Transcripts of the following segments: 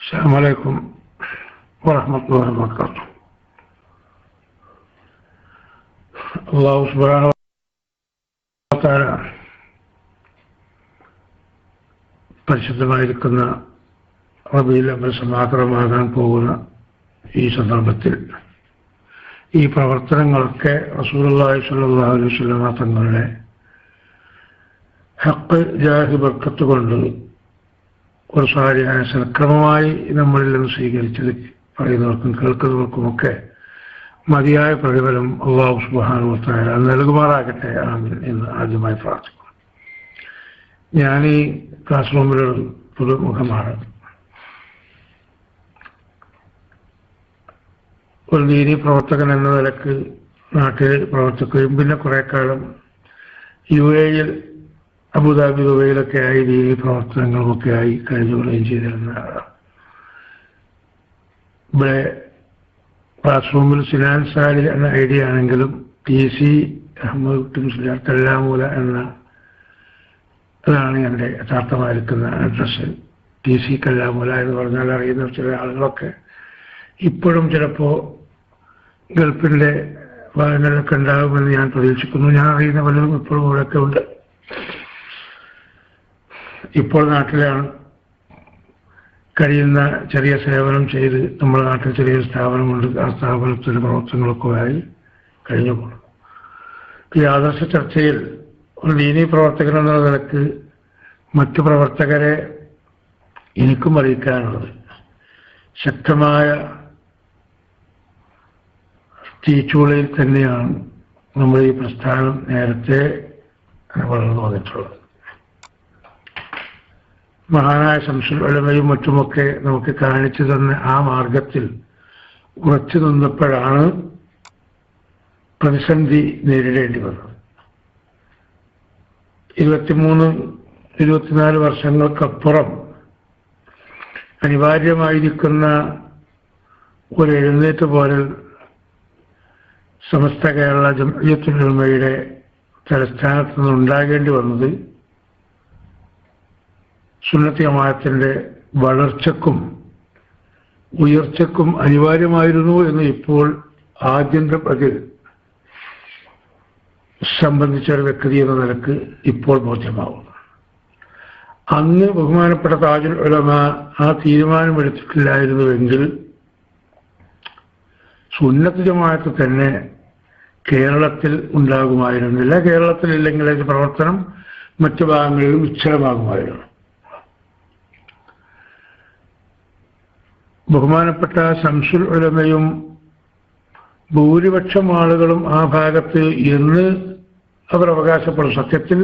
السلام عليكم ورحمة الله وبركاته. الله سبحانه وتعالى പരിശുദ്ധമായിരിക്കുന്ന റബീഉൽ അവ്വൽ സമാഗതമാകാൻ പോകുന്ന ഈ സന്ദർഭത്തിൽ ഈ പ്രവർത്തനങ്ങളൊക്കെ റസൂലുള്ളാഹി സ്വല്ലല്ലാഹു അലൈഹി വസല്ലം തങ്ങളുടെ ഹഖ് ജാഹി ബർക്കത്ത് കൊണ്ട് ഒരു സാരിയായ സൽക്രമമായി നമ്മളിൽ നിന്ന് സ്വീകരിച്ചത് പറയുന്നവർക്കും കേൾക്കുന്നവർക്കുമൊക്കെ മതിയായ പ്രതിഫലം അല്ലാഹു സുബ്ഹാനഹു വ തആല നൽകുമാറാകട്ടെ ആമീൻ എന്ന് ആദ്യമായി പ്രാർത്ഥിക്കുന്നു. ഞാൻ ഈ ക്ലാസ് റൂമിലൊരു പുതുമുഖമാണ്. ഒരു ദീനി പ്രവർത്തകൻ എന്ന നിലക്ക് നാട്ടിൽ പ്രവർത്തിക്കുകയും പിന്നെ കുറേ കാലം UAE അബുദാബി ദുബൈയിലൊക്കെ ആയി ദീനി പ്രവർത്തനങ്ങളുമൊക്കെ ആയി കഴിഞ്ഞുകൊള്ളുകയും ചെയ്തിരുന്ന ആളാണ്. ഇവിടെ ക്ലാസ് റൂമിൽ സിനാൻ സാലി എന്ന ഐഡിയ ആണെങ്കിലും TC അഹമ്മദ് മുസ്ലിയാർ കല്ലാമൂല എന്ന അതാണ് എൻ്റെ യഥാർത്ഥമായിരിക്കുന്ന അഡ്രസ്സ്. TC കല്ലാമൂല എന്ന് പറഞ്ഞാൽ അറിയുന്ന ചില ആളുകളൊക്കെ ഇപ്പോഴും ചിലപ്പോൾ ഗൾഫിൻ്റെ ഭാഗങ്ങളിലൊക്കെ ഉണ്ടാകുമെന്ന് ഞാൻ പ്രതീക്ഷിക്കുന്നു. ഞാൻ അറിയുന്ന പലരും ഇപ്പോഴും ഇവിടെയൊക്കെ ഉണ്ട്. ഇപ്പോൾ നാട്ടിലാണ് കഴിയുന്ന ചെറിയ സേവനം ചെയ്ത് നമ്മുടെ നാട്ടിൽ ചെറിയൊരു സ്ഥാപനമുണ്ട്. ആ സ്ഥാപനത്തിൻ്റെ പ്രവർത്തനങ്ങളൊക്കെ ആയി കഴിഞ്ഞു പോകുന്നു. ഈ ആദർശ ചർച്ചയിൽ ഒരു ദീനീ പ്രവർത്തകൻ എന്ന നിലക്ക് മറ്റു പ്രവർത്തകരെ എനിക്കും അറിയിക്കാനുള്ളത് ശക്തമായ തീച്ചൂളയിൽ തന്നെയാണ് നമ്മൾ ഈ പ്രസ്ഥാനം നേരത്തെ വളർന്നു വന്നിട്ടുള്ളത്. മഹാനായ ശംസുൽ ഉലമയും മറ്റുമൊക്കെ നമുക്ക് കാണിച്ചു തന്ന ആ മാർഗത്തിൽ ഉറച്ചു നിന്നപ്പോഴാണ് പ്രതിസന്ധി നേരിടേണ്ടി വന്നത്. 23-24 വർഷങ്ങൾക്കപ്പുറം അനിവാര്യമായിരിക്കുന്ന ഒരു എഴുന്നേറ്റ് പോലെ സമസ്ത കേരള ജംഇയ്യത്തുൽ ഉലമയുടെ തലസ്ഥാനത്ത് നിന്നുണ്ടാകേണ്ടി വന്നത് സുന്നത്തി ജമാഅത്തിന്റെ വളർച്ചക്കും ഉയർച്ചക്കും അനിവാര്യമായിരുന്നു എന്ന് ഇപ്പോൾ ആദ്യന്തപതിൽ സംബന്ധിച്ച ഒരു വ്യക്തി എന്ന നിലക്ക് ഇപ്പോൾ ബോധ്യമാവുന്നു. അന്ന് ബഹുമാനപ്പെട്ട താജുൽ ഉലമ ആ തീരുമാനമെടുത്തിട്ടില്ലായിരുന്നുവെങ്കിൽ സുന്നത്ത് ജമാഅത്ത് തന്നെ കേരളത്തിൽ ഉണ്ടാകുമായിരുന്നില്ല. കേരളത്തിലില്ലെങ്കിൽ അതിന്റെ പ്രവർത്തനം മറ്റു ഭാഗങ്ങളിലും വിച്ഛലമാകുമായിരുന്നു. ബഹുമാനപ്പെട്ട ശംസുൽ ഉലമയും ഭൂരിപക്ഷം ആളുകളും ആ ഭാഗത്ത് എന്ന് അവർ അവകാശപ്പെടും. സത്യത്തിൽ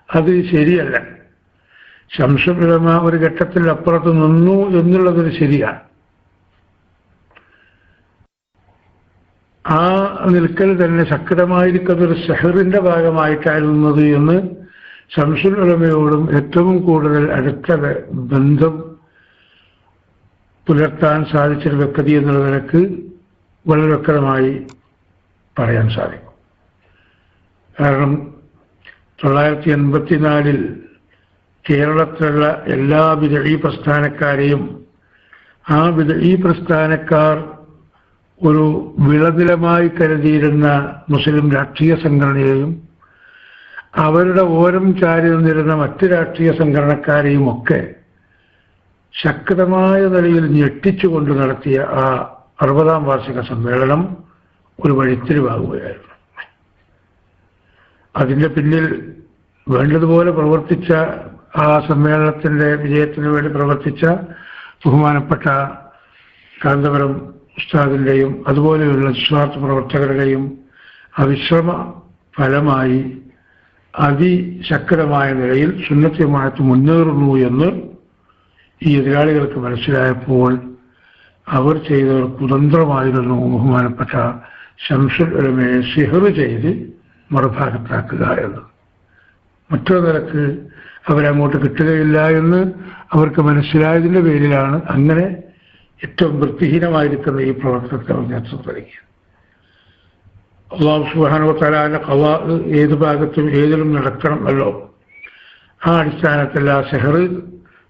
അത് ശരിയല്ല. ശംസുൽ ഉലമ ഒരു ഘട്ടത്തിൽ അപ്പുറത്ത് നിന്നു എന്നുള്ളതൊരു ശരിയാണ്. ആ നിൽക്കൽ തന്നെ ശക്തമായിരിക്കുന്ന ഒരു സെഹറിന്റെ ഭാഗമായിട്ടായിരുന്നത് എന്ന് ശംസുൽ ഉലമയോടും ഏറ്റവും കൂടുതൽ അടുത്ത ബന്ധം പുലർത്താൻ സാധിച്ചൊരു വ്യക്തി എന്നുള്ള നിലക്ക് വളരെ വ്യക്തമായി പറയാൻ സാധിക്കും. കാരണം 1984 കേരളത്തിലുള്ള എല്ലാ ബിദ്ഈ പ്രസ്ഥാനക്കാരെയും ആ ബിദ്ഈ പ്രസ്ഥാനക്കാർ ഒരു വിളനിലമായി കരുതിയിരുന്ന മുസ്ലിം രാഷ്ട്രീയ സംഘടനയെയും അവരുടെ ഓരം ചാരി നിന്നിരുന്ന മറ്റ് രാഷ്ട്രീയ സംഘടനക്കാരെയും ഒക്കെ ശക്തമായ നിലയിൽ ഞെട്ടിച്ചുകൊണ്ട് നടത്തിയ ആ 60ാം വാർഷിക സമ്മേളനം ഒരു വഴിത്തിരിവാകുകയായിരുന്നു. അതിൻ്റെ പിന്നിൽ വേണ്ടതുപോലെ പ്രവർത്തിച്ച ആ സമ്മേളനത്തിൻ്റെ വിജയത്തിന് വേണ്ടി പ്രവർത്തിച്ച ബഹുമാനപ്പെട്ട കാന്തപുരം ഉസ്താദിൻ്റെയും അതുപോലെയുള്ള നിസ്വാർത്ഥ പ്രവർത്തകരുടെയും അവിശ്രമ ഫലമായി അതിശക്തമായ നിലയിൽ സുന്നത്ത് ജമാഅത്ത് മുന്നേറുന്നു എന്ന് ഈ എതിരാളികൾക്ക് മനസ്സിലായപ്പോൾ അവർ ചെയ്ത ഒരു കുതന്ത്രമായിരുന്നു ബഹുമാനപ്പെട്ട ശംസുൽ ഉലമയെ സിഹർ ചെയ്ത് മറുഭാഗത്താക്കുക എന്ന്. മറ്റൊരു നിലക്ക് അവരങ്ങോട്ട് കിട്ടുകയില്ല എന്ന് അവർക്ക് മനസ്സിലായതിൻ്റെ പേരിലാണ് അങ്ങനെ ഏറ്റവും വൃത്തിഹീനമായിരിക്കുന്ന ഈ പ്രവർത്തനത്തെ അവർ നേതൃത്വം നൽകിയത്. അല്ലാഹു സുബ്ഹാനഹു വ തആലയുടെ ഖളാ ഏത് ഭാഗത്തും ഏതിലും നടക്കണമല്ലോ. ആ അടിസ്ഥാനത്തിൽ ആ സിഹർ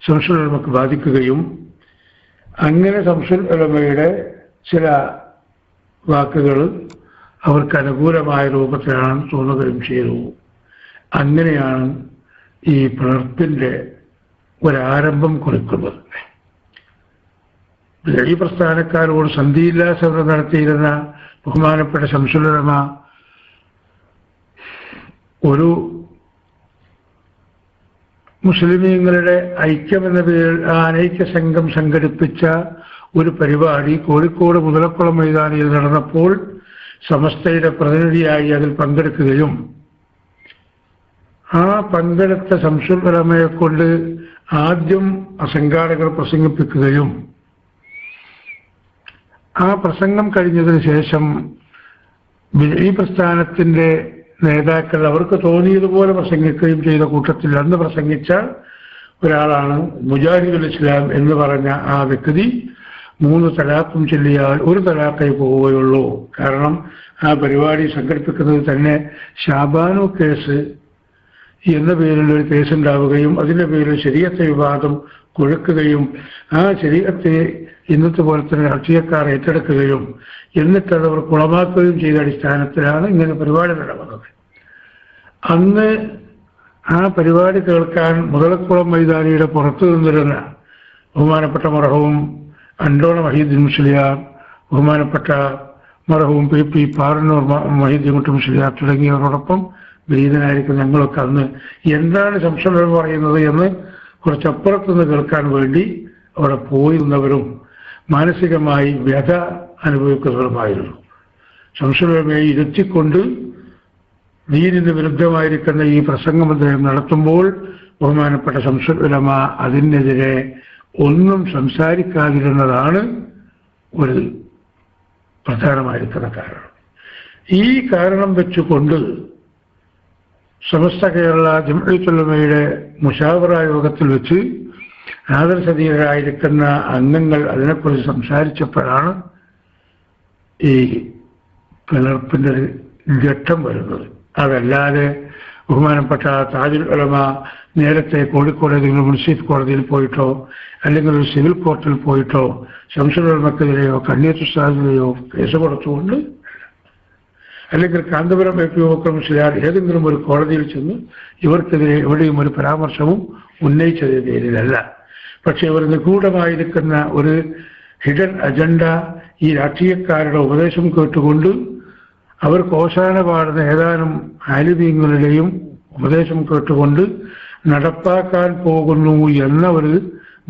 ശംസുൽ ഉലമക്ക് ബാധിക്കുകയും അങ്ങനെ ശംസുൽ ഉലമയുടെ ചില വാക്കുകൾ അവർക്ക് അനുകൂലമായ രൂപത്തിലാണ് തോന്നുകയും ചെയ്തു. അങ്ങനെയാണ് ഈ പിളർപ്പിൻ്റെ ഒരാരംഭം കുറിക്കുന്നത്. ഈ പ്രസ്ഥാനക്കാരോട് സന്ധിയില്ലാ സമരം നടത്തിയിരുന്ന ബഹുമാനപ്പെട്ട ശംസുൽ ഉലമ ഒരു മുസ്ലിമീങ്ങളുടെ ഐക്യമെന്ന പേരിൽ ആ അനൈക്യ സംഘം സംഘടിപ്പിച്ച ഒരു പരിപാടി കോഴിക്കോട് മുതലക്കുളം മൈതാനിയിൽ നടന്നപ്പോൾ സമസ്തയുടെ പ്രതിനിധിയായി അതിൽ പങ്കെടുക്കുകയും ആ പങ്കെടുത്ത ശംസുൽ ഉലമയെ കൊണ്ട് ആദ്യം സംഘാടകർ പ്രസംഗിപ്പിക്കുകയും ആ പ്രസംഗം കഴിഞ്ഞതിന് ശേഷം ഈ പ്രസ്ഥാനത്തിൻ്റെ നേതാക്കൾ അവർക്ക് തോന്നിയതുപോലെ പ്രസംഗിക്കുകയും ചെയ്ത കൂട്ടത്തിൽ അന്ന് പ്രസംഗിച്ച ഒരാളാണ് മുജാഹിദുൽ ഇസ്ലാം എന്ന് പറഞ്ഞ ആ വ്യക്തി 3 തലാഖും ചൊല്ലിയാൽ 1 തലാഖേ പോവുകയുള്ളൂ. കാരണം ആ പരിപാടി സംഘടിപ്പിക്കുന്നത് തന്നെ ഷാബാനു കേസ് എന്ന പേരിലൊരു കേസുണ്ടാവുകയും അതിൻ്റെ പേരിൽ ശരീഅത്ത് വിവാദം കൊഴുക്കുകയും ആ ശരീഅത്തെ ഇന്നത്തെ പോലെ തന്നെ രാഷ്ട്രീയക്കാർ ഏറ്റെടുക്കുകയും എന്നിട്ടത് അവർ കുളമാക്കുകയും ചെയ്ത അടിസ്ഥാനത്തിലാണ് ഇങ്ങനെ പരിപാടി നടക്കുന്നത്. അന്ന് ആ പരിപാടി കേൾക്കാൻ മുതലക്കുളം മൈതാനിയുടെ പുറത്തു നിന്നിരുന്ന ബഹുമാനപ്പെട്ട മർഹൂം അണ്ടോണ മഹീദ്ദീൻ മുസ്ലിയാർ, ബഹുമാനപ്പെട്ട മർഹൂം PP പാറന്നൂർ മഹീദ്ദീൻ കുട്ടി മുസ്ലിയാർ തുടങ്ങിയവരോടൊപ്പം വിനീതനായിരിക്കും ഞങ്ങളൊക്കെ അന്ന് എന്താണ് ശംസുൽ ഉലമ പറയുന്നത് എന്ന് കുറച്ചപ്പുറത്തുനിന്ന് കേൾക്കാൻ വേണ്ടി അവിടെ പോയി നിന്നവരും മാനസികമായി വ്യഥ അനുഭവിക്കുന്നവരുമായിരുന്നു. ശംസുൽ ഉലമയെ ഇരുത്തിക്കൊണ്ട് ദീനിന് വിരുദ്ധമായിരിക്കുന്ന ഈ പ്രസംഗം അദ്ദേഹം നടത്തുമ്പോൾ ബഹുമാനപ്പെട്ട ശംസുൽ ഉലമ അതിനെതിരെ ഒന്നും സംസാരിക്കാതിരുന്നതാണ് ഒരു പ്രധാനമായിരിക്കുന്ന കാരണം. ഈ കാരണം വെച്ചുകൊണ്ട് സമസ്ത കേരള ജംഇയ്യത്തുൽ ഉലമയുടെ മുശാവറ യോഗത്തിൽ വെച്ച് ആദർശധീരരായിരിക്കുന്ന അംഗങ്ങൾ അതിനെക്കുറിച്ച് സംസാരിച്ചപ്പോഴാണ് ഈ പിളർപ്പിൻ്റെ ഘട്ടം വരുന്നത്. അതല്ലാതെ ബഹുമാനപ്പെട്ട താജുൽ ഉലമ നേരത്തെ കോഴിക്കോട് ഏതെങ്കിലും മുൻസിഫ് കോടതിയിൽ പോയിട്ടോ അല്ലെങ്കിൽ ഒരു സിവിൽ കോർട്ടിൽ പോയിട്ടോ ശംസുൽ ഉലമക്കെതിരെയോ കണ്ണീത്ത് ഉസ്താദിനെയോ കേസ് കൊടുത്തുകൊണ്ട് അല്ലെങ്കിൽ കാന്തപുരം AP ബക്കർ മുസ്ലിയാർ ഏതെങ്കിലും ഒരു കോടതിയിൽ ചെന്ന് ഇവർക്കെതിരെ എവിടെയും ഒരു പരാമർശവും ഉന്നയിച്ചതിന് പേരിലല്ല. പക്ഷെ അവർ നിഗൂഢമായിരിക്കുന്ന ഒരു ഹിഡൻ അജണ്ട ഈ രാഷ്ട്രീയക്കാരുടെ ഉപദേശം കേട്ടുകൊണ്ട് അവർക്ക് ഓശാന പാടുന്ന ഏതാനും ആലിമീങ്ങളുടെയും ഉപദേശം കേട്ടുകൊണ്ട് നടപ്പാക്കാൻ പോകുന്നു എന്ന ഒരു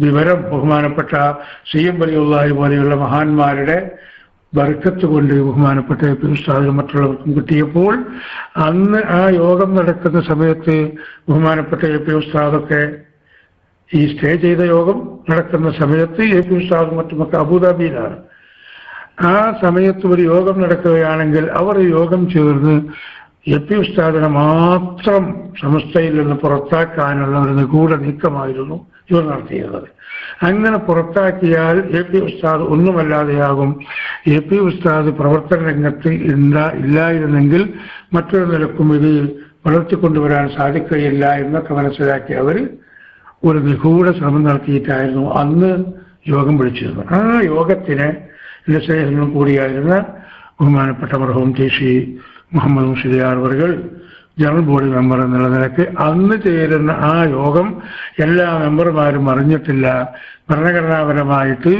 വിവരം ബഹുമാനപ്പെട്ട CM വലിയുള്ളാഹി പോലെയുള്ള മഹാന്മാരുടെ ബർക്കത്ത് കൊണ്ട് ബഹുമാനപ്പെട്ട AP ഉസ്താദിനും മറ്റുള്ളവർക്കും കിട്ടിയപ്പോൾ അന്ന് ആ യോഗം നടക്കുന്ന സമയത്ത് ബഹുമാനപ്പെട്ട AP ഉസ്താദൊക്കെ ഈ സ്റ്റേ ചെയ്ത യോഗം നടക്കുന്ന സമയത്ത് AP ഉസ്താദും മറ്റുമൊക്കെ അബുദാബിയിലാണ്. ആ സമയത്ത് ഒരു യോഗം നടക്കുകയാണെങ്കിൽ അവർ യോഗം ചേർന്ന് AP ഉസ്താദിനെ മാത്രം സമസ്തയിൽ നിന്ന് പുറത്താക്കാനുള്ള ഒരു നിഗൂഢ നീക്കമായിരുന്നു ഇവർ നടത്തിയിരുന്നത്. അങ്ങനെ പുറത്താക്കിയാൽ AP ഉസ്താദ് ഒന്നുമല്ലാതെയാകും. AP ഉസ്താദ് പ്രവർത്തന രംഗത്ത് ഇല്ലായിരുന്നെങ്കിൽ മറ്റൊരു നിലക്കും ഇത് വളർത്തിക്കൊണ്ടുവരാൻ സാധിക്കുകയില്ല എന്നൊക്കെ മനസ്സിലാക്കി അവർ ഒരു നിഗൂഢ ശ്രമം നടത്തിയിട്ടായിരുന്നു അന്ന് യോഗം വിളിച്ചിരുന്നത്. ആ യോഗത്തിന് എൻ്റെ സ്നേഹങ്ങളും കൂടിയായിരുന്ന ബഹുമാനപ്പെട്ട മർഹൂം TC മുഹമ്മദ് മുസ്ലിയാർ അവർകൾ ജനറൽ ബോഡി മെമ്പർ എന്നുള്ള നിലയ്ക്ക് അന്ന് ചേരുന്ന ആ യോഗം എല്ലാ മെമ്പർമാരും അറിഞ്ഞിട്ടില്ല. ഭരണഘടനാപരമായിട്ട്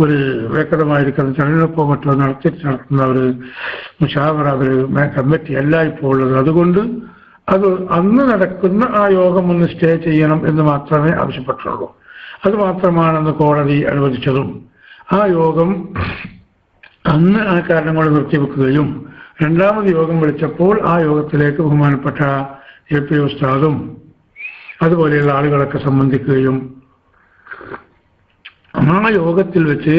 ഒരു വ്യക്തമായിരിക്കുന്ന തെരഞ്ഞെടുപ്പോ മറ്റോ നടത്തുന്ന ഒരു മുശാവറ ഒരു കമ്മിറ്റി അല്ല ഇപ്പോൾ ഉള്ളത്. അതുകൊണ്ട് അത് അന്ന് നടക്കുന്ന ആ യോഗം ഒന്ന് സ്റ്റേ ചെയ്യണം എന്ന് മാത്രമേ ആവശ്യപ്പെട്ടുള്ളൂ. അത് മാത്രമാണെന്ന് കോടതി അനുവദിച്ചതും ആ യോഗം അന്ന് ആ കാരണങ്ങൾ നിർത്തിവെക്കുകയും രണ്ടാമത് യോഗം വിളിച്ചപ്പോൾ ആ യോഗത്തിലേക്ക് ബഹുമാനപ്പെട്ട AP ഉസ്താദും അതുപോലെയുള്ള ആളുകളൊക്കെ സംബന്ധിക്കുകയും ആ യോഗത്തിൽ വെച്ച്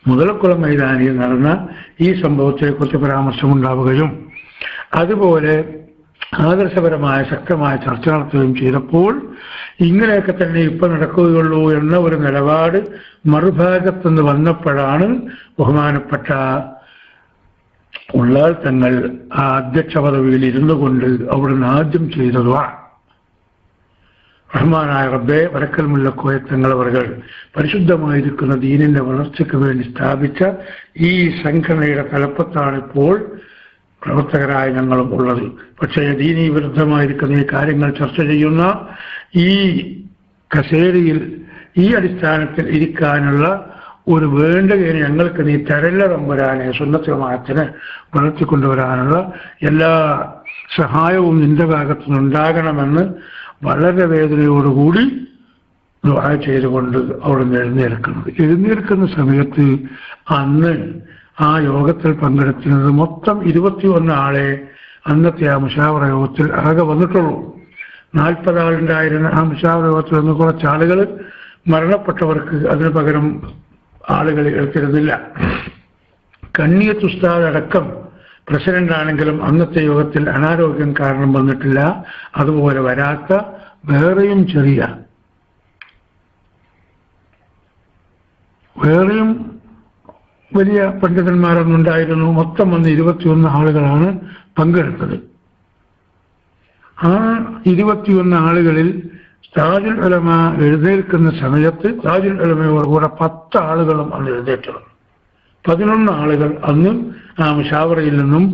മുതലക്കുളം മൈതാനിയിൽ നടന്ന ഈ സംഭവത്തെക്കുറിച്ച് പരാമർശമുണ്ടാവുകയും അതുപോലെ ആദർശപരമായ ശക്തമായ ചർച്ച നടത്തുകയും ചെയ്തപ്പോൾ ഇങ്ങനെയൊക്കെ തന്നെ ഇപ്പം നടക്കുകയുള്ളൂ എന്ന ഒരു നിലപാട് മറുഭാഗത്തുനിന്ന് വന്നപ്പോഴാണ് ബഹുമാനപ്പെട്ട ഉള്ളാൾ തങ്ങൾ ആ അധ്യക്ഷ പദവിയിൽ ഇരുന്നു കൊണ്ട് അവിടുന്ന് ആദ്യം ചെയ്തതാണ് റഹ്മാനായ റബ്ബേ, വരക്കൽ മുല്ലക്കോയ തങ്ങളവர்கள் പരിശുദ്ധമായിരിക്കുന്ന ദീനിന്റെ വളർച്ചയ്ക്ക് വേണ്ടി സ്ഥാപിച്ച ഈ സംഘടനയുടെ തലപ്പത്താണ് ഇപ്പോൾ പ്രവർത്തകരായ ഞങ്ങളും ഉള്ളത്. പക്ഷേ ദീനീ വിരുദ്ധമായിരിക്കുന്ന ഈ കാര്യങ്ങൾ ചർച്ച ചെയ്യുന്ന ഈ കസേരയിൽ ഈ അടിസ്ഥാനത്തിൽ ഇരിക്കാനുള്ള ഒരു വേണ്ടതിന് ഞങ്ങൾക്ക് നീ തരല്ല തമ്പുരാനെ. സുന്നത്ത് ജമാഅത്തിനെ വളർത്തിക്കൊണ്ടുവരാനുള്ള എല്ലാ സഹായവും നിന്റെ ഭാഗത്തുനിന്നുണ്ടാകണമെന്ന് വളരെ വേദനയോടുകൂടി ദുആ ചെയ്തുകൊണ്ട് അവിടെ എഴുന്നേൽക്കുന്ന സമയത്ത് അന്ന് ആ യോഗത്തിൽ പങ്കെടുക്കുന്നത് മൊത്തം 21 ആളെ അന്നത്തെ ആ മുശാവറ യോഗത്തിൽ ആകെ വന്നിട്ടുള്ളൂ. 40 ആളുണ്ടായിരുന്ന ആ മുശാവറ യോഗത്തിൽ നിന്ന് കുറച്ചാളുകൾ മരണപ്പെട്ടവർക്ക് അതിനു പകരം ആളുകൾ എടുത്തിരുന്നില്ല. കണ്ണിയത്ത് ഉസ്താദ് അടക്കം പ്രസിഡന്റ് ആണെങ്കിലും അന്നത്തെ യോഗത്തിൽ അനാരോഗ്യം കാരണം വന്നിട്ടില്ല. അതുപോലെ വരാത്ത വേറെയും വലിയ പണ്ഡിതന്മാരൊന്നുണ്ടായിരുന്നു. മൊത്തം വന്ന് 21 ആളുകളാണ് പങ്കെടുത്തത്. ആ 21 ആളുകളിൽ താജുൽ ഉലമ എഴുന്നേൽക്കുന്ന സമയത്ത് താജുൽ ഉലമയോട് കൂടെ 10 ആളുകളും അന്ന് എഴുന്നേറ്റിരുന്നു. 11 ആളുകൾ അന്ന് ആ മുശാവറയിൽ നിന്നും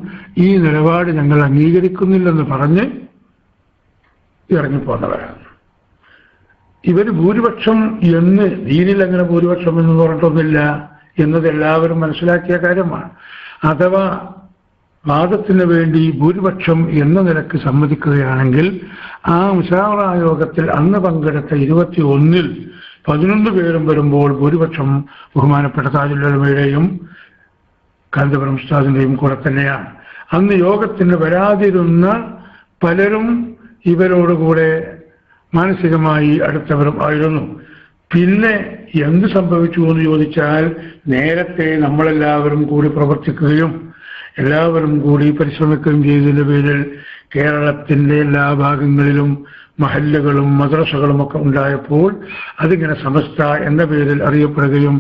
ഈ നിലപാട് ഞങ്ങൾ അംഗീകരിക്കുന്നില്ലെന്ന് പറഞ്ഞ് ഇറങ്ങിപ്പോന്നവരാണ്. ഇവര് ഭൂരിപക്ഷം എന്ന് ദീനിൽ അങ്ങനെ ഭൂരിപക്ഷം എന്ന് പറഞ്ഞിട്ടൊന്നുമില്ല എന്നത് എല്ലാവരും മനസ്സിലാക്കിയ കാര്യമാണ്. അഥവാ വാദത്തിന് വേണ്ടി ഭൂരിപക്ഷം എന്ന നിലക്ക് സമ്മതിക്കുകയാണെങ്കിൽ ആ മുശാവറ യോഗത്തിൽ അന്ന് പങ്കെടുത്ത 21-ൽ 11 പേരും വരുമ്പോൾ ഭൂരിപക്ഷം ബഹുമാനപ്പെട്ട താജുൽ ഉലമയുടെയും കാന്തപുരം ഉസ്താദിന്റെയും കൂടെ തന്നെയാണ്. അന്ന് യോഗത്തിന് വരാതിരുന്ന പലരും ഇവരോടുകൂടെ മാനസികമായി അടുത്തവരും ആയിരുന്നു. പിന്നെ എന്ത് സംഭവിച്ചു എന്ന് ചോദിച്ചാൽ, നേരത്തെ നമ്മളെല്ലാവരും കൂടി പ്രവർത്തിക്കുകയും എല്ലാവരും കൂടി പരിശ്രമിക്കുകയും ചെയ്തതിന്റെ പേരിൽ കേരളത്തിന്റെ എല്ലാ ഭാഗങ്ങളിലും മഹല്ലുകളും മദ്രസകളും ഒക്കെ ഉണ്ടായപ്പോൾ അതിങ്ങനെ സമസ്ത എന്ന പേരിൽ അറിയപ്പെടുകയും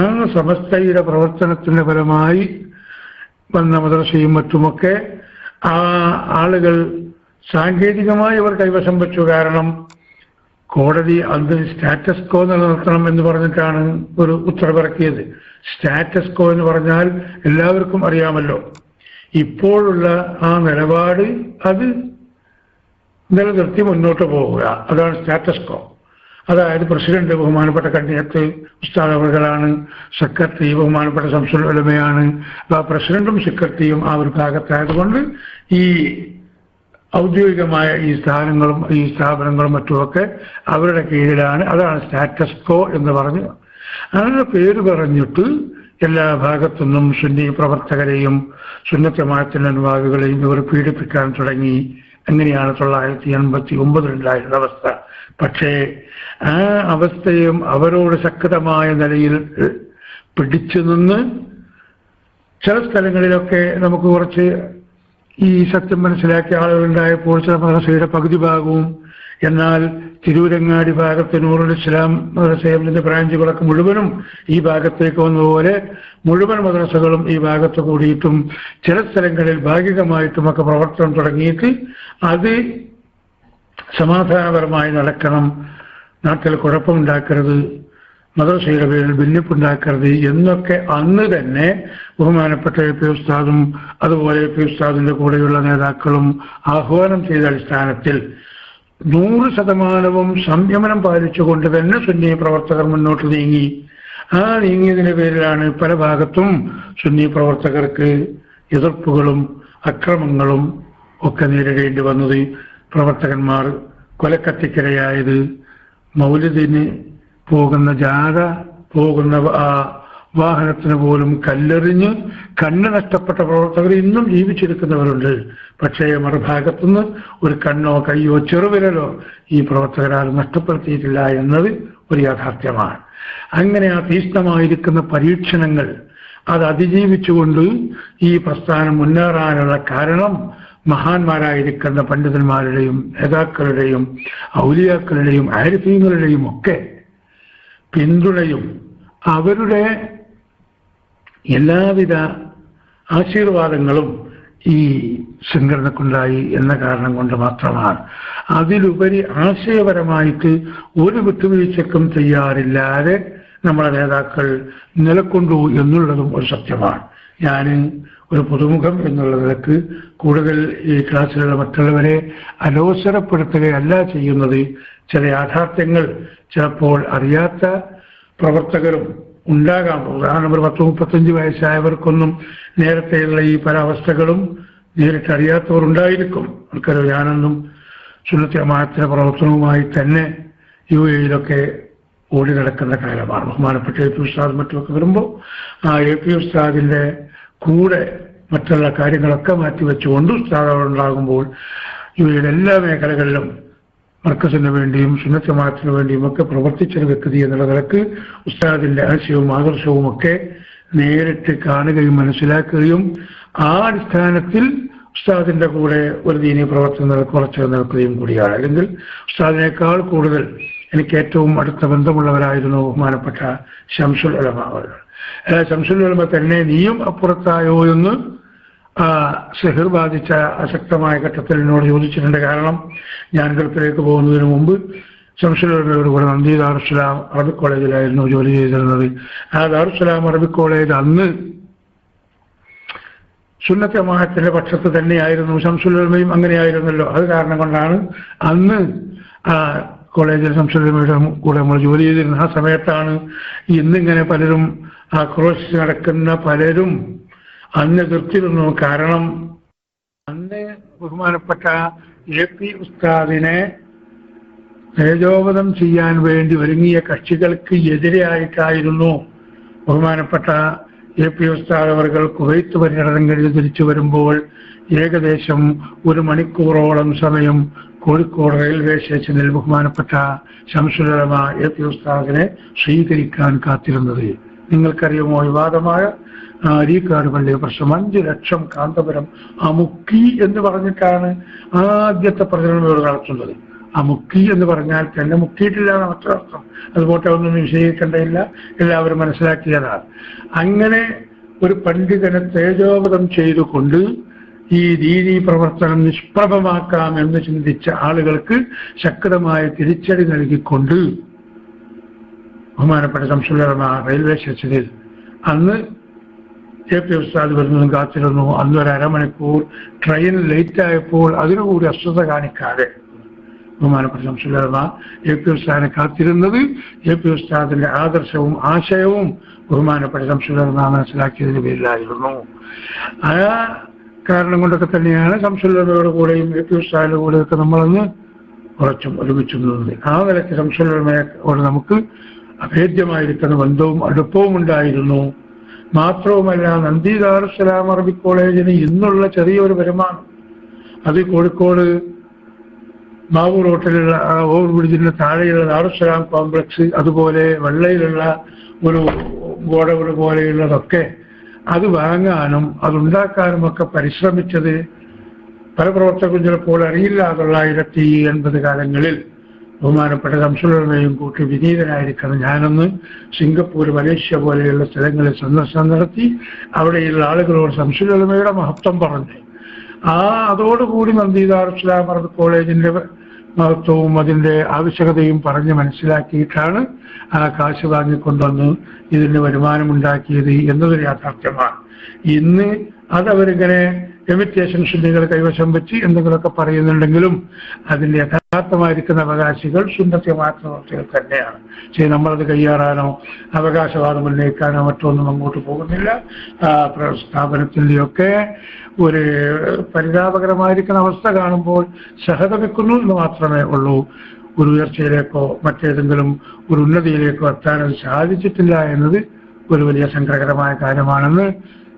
ആ സമസ്തയുടെ പ്രവർത്തനത്തിന്റെ ഫലമായി വന്ന മദ്രസയും മറ്റുമൊക്കെ ആ ആളുകൾ സാങ്കേതികമായി അവർ കൈവശം വെച്ചു. കാരണം കോടതി അന്ന് സ്റ്റാറ്റസ് കോ നിലനിർത്തണം എന്ന് പറഞ്ഞിട്ടാണ് ഒരു ഉത്തരവിറക്കിയത്. സ്റ്റാറ്റസ് കോ എന്ന് പറഞ്ഞാൽ എല്ലാവർക്കും അറിയാമല്ലോ. ഇപ്പോഴുള്ള ആ നിലപാട് അത് നിലനിർത്തി മുന്നോട്ട് പോവുക, അതാണ് സ്റ്റാറ്റസ് കോ. അതായത് പ്രസിഡന്റ് ബഹുമാനപ്പെട്ട കണ്ണിയത്ത് ഉസ്താദ് അവറുകളാണ്, സെക്രട്ടറി ബഹുമാനപ്പെട്ട ശംസുൽ ഉലമയാണ്. ആ പ്രസിഡന്റും സെക്രട്ടറിയും ആ ഒരു ഭാഗത്തായതുകൊണ്ട് ഈ ഔദ്യോഗികമായ ഈ സ്ഥാനങ്ങളും ഈ സ്ഥാപനങ്ങളും മറ്റുമൊക്കെ അവരുടെ കീഴിലാണ്. അതാണ് സ്റ്റാറ്റസ് കോ എന്ന് പറഞ്ഞു. അങ്ങനെ പേര് പറഞ്ഞിട്ട് എല്ലാ ഭാഗത്തുനിന്നും സുന്നി പ്രവർത്തകരെയും സുന്നത്ത് ജമാഅത്തിന്റെ അനുഭാവികളെയും ഇവർ പീഡിപ്പിക്കാൻ തുടങ്ങി. അങ്ങനെയാണ് 1989 അവസ്ഥ. പക്ഷേ ആ അവസ്ഥയും അവരോട് ശക്തമായ നിലയിൽ പിടിച്ചു നിന്ന് ചില സ്ഥലങ്ങളിലൊക്കെ നമുക്ക് കുറച്ച് ഈ സത്യം മനസ്സിലാക്കിയ ആളുകളുണ്ടായപ്പോൾ ചില മദ്രസയുടെ പകുതി ഭാഗവും, എന്നാൽ തിരൂരങ്ങാടി ഭാഗത്ത് നൂറുൽ ഇസ്ലാം മദ്രസയുടെ ബ്രാഞ്ചുകളൊക്കെ മുഴുവനും ഈ ഭാഗത്തേക്ക് വന്നതുപോലെ മുഴുവൻ മദ്രസകളും ഈ ഭാഗത്ത് കൂടിയിട്ടും ചില സ്ഥലങ്ങളിൽ ഭാഗികമായിട്ടുമൊക്കെ പ്രവർത്തനം തുടങ്ങിയിട്ട് അത് സമാധാനപരമായി നടക്കണം, നാട്ടിൽ കുഴപ്പമുണ്ടാക്കരുത്, മദ്രസയുടെ പേരിൽ ഭിന്നിപ്പുണ്ടാക്കരുത് എന്നൊക്കെ അന്ന് തന്നെ ബഹുമാനപ്പെട്ട എ.പി. ഉസ്താദും അതുപോലെ എ.പി. ഉസ്താദിന്റെ കൂടെയുള്ള നേതാക്കളും ആഹ്വാനം ചെയ്ത അടിസ്ഥാനത്തിൽ 100% സംയമനം പാലിച്ചുകൊണ്ട് തന്നെ സുന്നി പ്രവർത്തകർ മുന്നോട്ട് നീങ്ങി. ആ നീങ്ങിയതിന്റെ പേരിലാണ് പല ഭാഗത്തും സുന്നി പ്രവർത്തകർക്ക് എതിർപ്പുകളും അക്രമങ്ങളും ഒക്കെ നേരിടേണ്ടി വന്നത്. പ്രവർത്തകന്മാർ കൊലക്കത്തിക്കിരയായത്, മൗലിദിന് പോകുന്ന ജാഥ പോകുന്ന ആ വാഹനത്തിന് പോലും കല്ലെറിഞ്ഞ് കണ്ണ് നഷ്ടപ്പെട്ട പ്രവർത്തകർ ഇന്നും ജീവിച്ചിരിക്കുന്നവരുണ്ട്. പക്ഷേ മറുഭാഗത്തുനിന്ന് ഒരു കണ്ണോ കയ്യോ ചെറുവിരലോ ഈ പ്രവർത്തകരാരും നഷ്ടപ്പെടുത്തിയിട്ടില്ല എന്നത് ഒരു യാഥാർത്ഥ്യമാണ്. അങ്ങനെ ആ തീഷ്ണമായിരിക്കുന്ന പരീക്ഷണങ്ങൾ അത് അതിജീവിച്ചുകൊണ്ട് ഈ പ്രസ്ഥാനം മുന്നേറാനുള്ള കാരണം മഹാന്മാരായിരിക്കുന്ന പണ്ഡിതന്മാരുടെയും നേതാക്കളുടെയും ഔലിയാക്കളുടെയും ആരിഫീങ്ങളുടെയും ഒക്കെ പിന്തുണയും അവരുടെ എല്ലാവിധ ആശീർവാദങ്ങളും ഈ സംഘടനക്കുണ്ടായി എന്ന കാരണം കൊണ്ട് മാത്രമാണ്. അതിലുപരി ആശയപരമായിട്ട് ഒരു വിട്ടുവീഴ്ചക്കും തയ്യാറില്ലാതെ നമ്മുടെ നേതാക്കൾ നിലക്കൊണ്ടു എന്നുള്ളതും ഒരു സത്യമാണ്. ഞാൻ ഒരു പുതുമുഖം എന്നുള്ള നിലക്ക് കൂടുതൽ ഈ ക്ലാസ്സിലുള്ള മറ്റുള്ളവരെ അലോസരപ്പെടുത്തുകയല്ല ചെയ്യുന്നത്. ചില യാഥാർത്ഥ്യങ്ങൾ ചിലപ്പോൾ അറിയാത്ത പ്രവർത്തകരും ഉണ്ടാകാം. ഉദാഹരണം, ഒരു 10-35 വയസ്സായവർക്കൊന്നും നേരത്തെയുള്ള ഈ പല അവസ്ഥകളും നേരിട്ടറിയാത്തവർ ഉണ്ടായിരിക്കും. ആൾക്കാരോ ഞാനൊന്നും സുന്നത്ത് ജമാഅത്തിന്റെ പ്രവർത്തനവുമായി തന്നെ UAE-യിലൊക്കെ ഓടി നടക്കുന്ന കാലമാണ്. ബഹുമാനപ്പെട്ട AP ഉസ്താദ് മറ്റുമൊക്കെ വരുമ്പോൾ ആ AP ഉസ്താദിന്റെ കൂടെ മറ്റുള്ള കാര്യങ്ങളൊക്കെ മാറ്റിവെച്ചുകൊണ്ട് ഉസ്താദ് അവിടെ ഉണ്ടാകുമ്പോൾ UAE-യുടെ എല്ലാ മേഖലകളിലും മർക്കസിന് വേണ്ടിയും സുന്നത്ത് ജമാഅത്തിന് വേണ്ടിയും ഒക്കെ പ്രവർത്തിച്ചൊരു വ്യക്തി എന്നുള്ള നിലക്ക് ഉസ്താദിന്റെ ആശയവും ആദർശവും ഒക്കെ നേരിട്ട് കാണുകയും മനസ്സിലാക്കുകയും ആ അടിസ്ഥാനത്തിൽ ഉസ്താദിന്റെ കൂടെ ഒരു ദീനീ പ്രവർത്തനം കുറച്ച് നിൽക്കുകയും കൂടിയാണ്. അല്ലെങ്കിൽ ഉസ്താദിനേക്കാൾ കൂടുതൽ എനിക്ക് ഏറ്റവും അടുത്ത ബന്ധമുള്ളവരായിരുന്നു ബഹുമാനപ്പെട്ട ശംസുൽ ഉലമ അവർ. ശംസുൽ ഉലമ തന്നെ നീയും അപ്പുറത്തായോ എന്ന് സിഹിർ ബാധിച്ച അശക്തമായ ഘട്ടത്തിൽ എന്നോട് ചോദിച്ചിട്ടുണ്ട്. കാരണം ഞാൻ ഗൾഫിലേക്ക് പോകുന്നതിന് മുമ്പ് ശംസുൽ ഉലമയോട് കൂടെ നന്ദി ദാറുസ്സലാം അറബിക് കോളേജിലായിരുന്നു ജോലി ചെയ്തിരുന്നത്. ആ ദാറുസ്സലാം അറബിക് കോളേജ് അന്ന് സുന്നത്ത് ജമാഅത്തിന്റെ പക്ഷത്ത് തന്നെയായിരുന്നു. ശംസുൽ ഉലമയും അങ്ങനെയായിരുന്നല്ലോ. അത് കാരണം കൊണ്ടാണ് അന്ന് ആ കോളേജിൽ ശംസുൽ ഉലമയുടെ കൂടെ നമ്മൾ ജോലി ചെയ്തിരുന്നത്. ആ സമയത്താണ് ഇന്നിങ്ങനെ പലരും ആക്രോശിച്ച് നടക്കുന്ന പലരും അന്ന് എതിർത്തിരുന്നു. കാരണം അന്ന് ബഹുമാനപ്പെട്ട AP ഉസ്താദിനെ തേജോവധം ചെയ്യാൻ വേണ്ടി ഒരുങ്ങിയ കക്ഷികൾക്ക് എതിരെയായിട്ടായിരുന്നു ബഹുമാനപ്പെട്ട AP ഉസ്താദ് അവർ കുവൈത്ത് പര്യടനം കഴിഞ്ഞ് തിരിച്ചു വരുമ്പോൾ ഏകദേശം 1 മണിക്കൂറോളം സമയം കോഴിക്കോട് റെയിൽവേ സ്റ്റേഷനിൽ ബഹുമാനപ്പെട്ട ശംസുൽ ഉലമ AP ഉസ്താദിനെ സ്വീകരിക്കാൻ കാത്തിരുന്നത്. നിങ്ങൾക്കറിയുമോ, വിവാദമായ അരീക്കാട് പള്ളിയെ പ്രശ്നം 5 ലക്ഷം കാന്തപുരം അമുക്കി എന്ന് പറഞ്ഞിട്ടാണ് ആദ്യത്തെ പ്രചരണം ഇവർ നടത്തുന്നത്. അമുക്കി എന്ന് പറഞ്ഞാൽ തന്നെ മുക്കിയിട്ടില്ല എന്ന മറ്റൊരർത്ഥം. അതുപോലെ ഒന്നും വിശദീകരിക്കേണ്ടതില്ല, എല്ലാവരും മനസ്സിലാക്കിയതാണ്. അങ്ങനെ ഒരു പണ്ഡിതനെ തേജോവധം ചെയ്തുകൊണ്ട് ഈ ദീനീ പ്രവർത്തനം നിഷ്പ്രഭമാക്കാം എന്ന് ചിന്തിച്ച ആളുകൾക്ക് ശക്തമായ തിരിച്ചടി നൽകിക്കൊണ്ട് ബഹുമാനപ്പെട്ട ശംസുൽ ഉലമ റെയിൽവേ സ്റ്റേഷനിൽ അന്ന് AP ഉസ്താദ് വരുന്നതും കാത്തിരുന്നു. അന്ന് ഒരു അരമണിക്കൂർ ട്രെയിൻ ലേറ്റായപ്പോൾ അതിനുകൂടി അശ്രദ്ധ കാണിക്കാതെ ബഹുമാനപ്പെട്ട ശംസുൽ ഉലമ AP ഉസ്താദിനെ കാത്തിരുന്നത് AP ഉസ്താദിന്റെ ആദർശവും ആശയവും ബഹുമാനപ്പെട്ട ശംസുൽ ഉലമ മനസ്സിലാക്കിയതിന് പേരിലായിരുന്നു. ആ കാരണം കൊണ്ടൊക്കെ തന്നെയാണ് ശംസുൽ ഉലമയുടെ കൂടെയും AP ഉസ്താദിന്റെ കൂടെയൊക്കെ നമ്മളന്ന് കുറച്ചും ഒരുമിച്ചു നിന്നത്. ആ നിലയ്ക്ക് ശംസുൽ ഉലമയോട് നമുക്ക് അഭേദ്യമായിരിക്കുന്ന ബന്ധവും അടുപ്പവും ഉണ്ടായിരുന്നു. മാത്രവുമല്ല, നന്ദി ദാറുസ്സലാം അറബിക് കോളേജിന് ഇന്നുള്ള ചെറിയൊരു വരുമാനം അത് കോഴിക്കോട് ബാബു റോട്ടിലുള്ള ഓവർ ബ്രിഡ്ജിന്റെ താഴെയുള്ള ദാറുസ്സലാം കോംപ്ലക്സ്, അതുപോലെ വെള്ളയിലുള്ള ഒരു ഗോഡൌൺ പോലെയുള്ളതൊക്കെ അത് വാങ്ങാനും അതുണ്ടാക്കാനും ഒക്കെ പരിശ്രമിച്ചത് പല പ്രവർത്തകരും ചിലപ്പോൾ അറിയില്ല. 1980 കാലങ്ങളിൽ ബഹുമാനപ്പെട്ട ശംസുൽ ഉലമയും കൂട്ടി വിനീതനായിരിക്കണം ഞാനൊന്ന് സിംഗപ്പൂർ, മലേഷ്യ പോലെയുള്ള സ്ഥലങ്ങളിൽ സന്ദർശനം നടത്തി അവിടെയുള്ള ആളുകളോട് ശംസുൽ ഉലമയുടെ മഹത്വം പറഞ്ഞു. അതോടുകൂടി നന്ദി ദാറുസ്സലാം അറബിക് കോളേജിന്റെ മഹത്വവും അതിന്റെ ആവശ്യകതയും പറഞ്ഞ് മനസ്സിലാക്കിയിട്ടാണ് ആ കാശ് വാങ്ങിക്കൊണ്ടുവന്ന് ഇതിന് വരുമാനമുണ്ടാക്കിയത് എന്നതൊരു യാഥാർത്ഥ്യമാണ്. ഇന്ന് അതവരിങ്ങനെ എമിറ്റേഷൻ ശുദ്ധികൾ കൈവശം വെച്ച് എന്തെങ്കിലുമൊക്കെ പറയുന്നുണ്ടെങ്കിലും അതിന്റെ യഥാർത്ഥമായിരിക്കുന്ന അവകാശികൾ സുന്നത്ത് ജമാഅത്ത് പ്രവർത്തകർ തന്നെയാണ്. പക്ഷേ നമ്മളത് കയ്യാറാനോ അവകാശവാദം ഉന്നയിക്കാനോ മറ്റൊന്നും അങ്ങോട്ട് പോകുന്നില്ല. സ്ഥാപനത്തിൻ്റെയൊക്കെ ഒരു പരിതാപകരമായിരിക്കുന്ന അവസ്ഥ കാണുമ്പോൾ സഹതപിക്കുന്നു എന്ന് മാത്രമേ ഉള്ളൂ. ഒരു ഉയർച്ചയിലേക്കോ മറ്റേതെങ്കിലും ഒരു ഉന്നതിയിലേക്കോ എത്താൻ അത് സാധിച്ചിട്ടില്ല എന്നത് ഒരു വലിയ സങ്കടകരമായ കാര്യമാണെന്ന്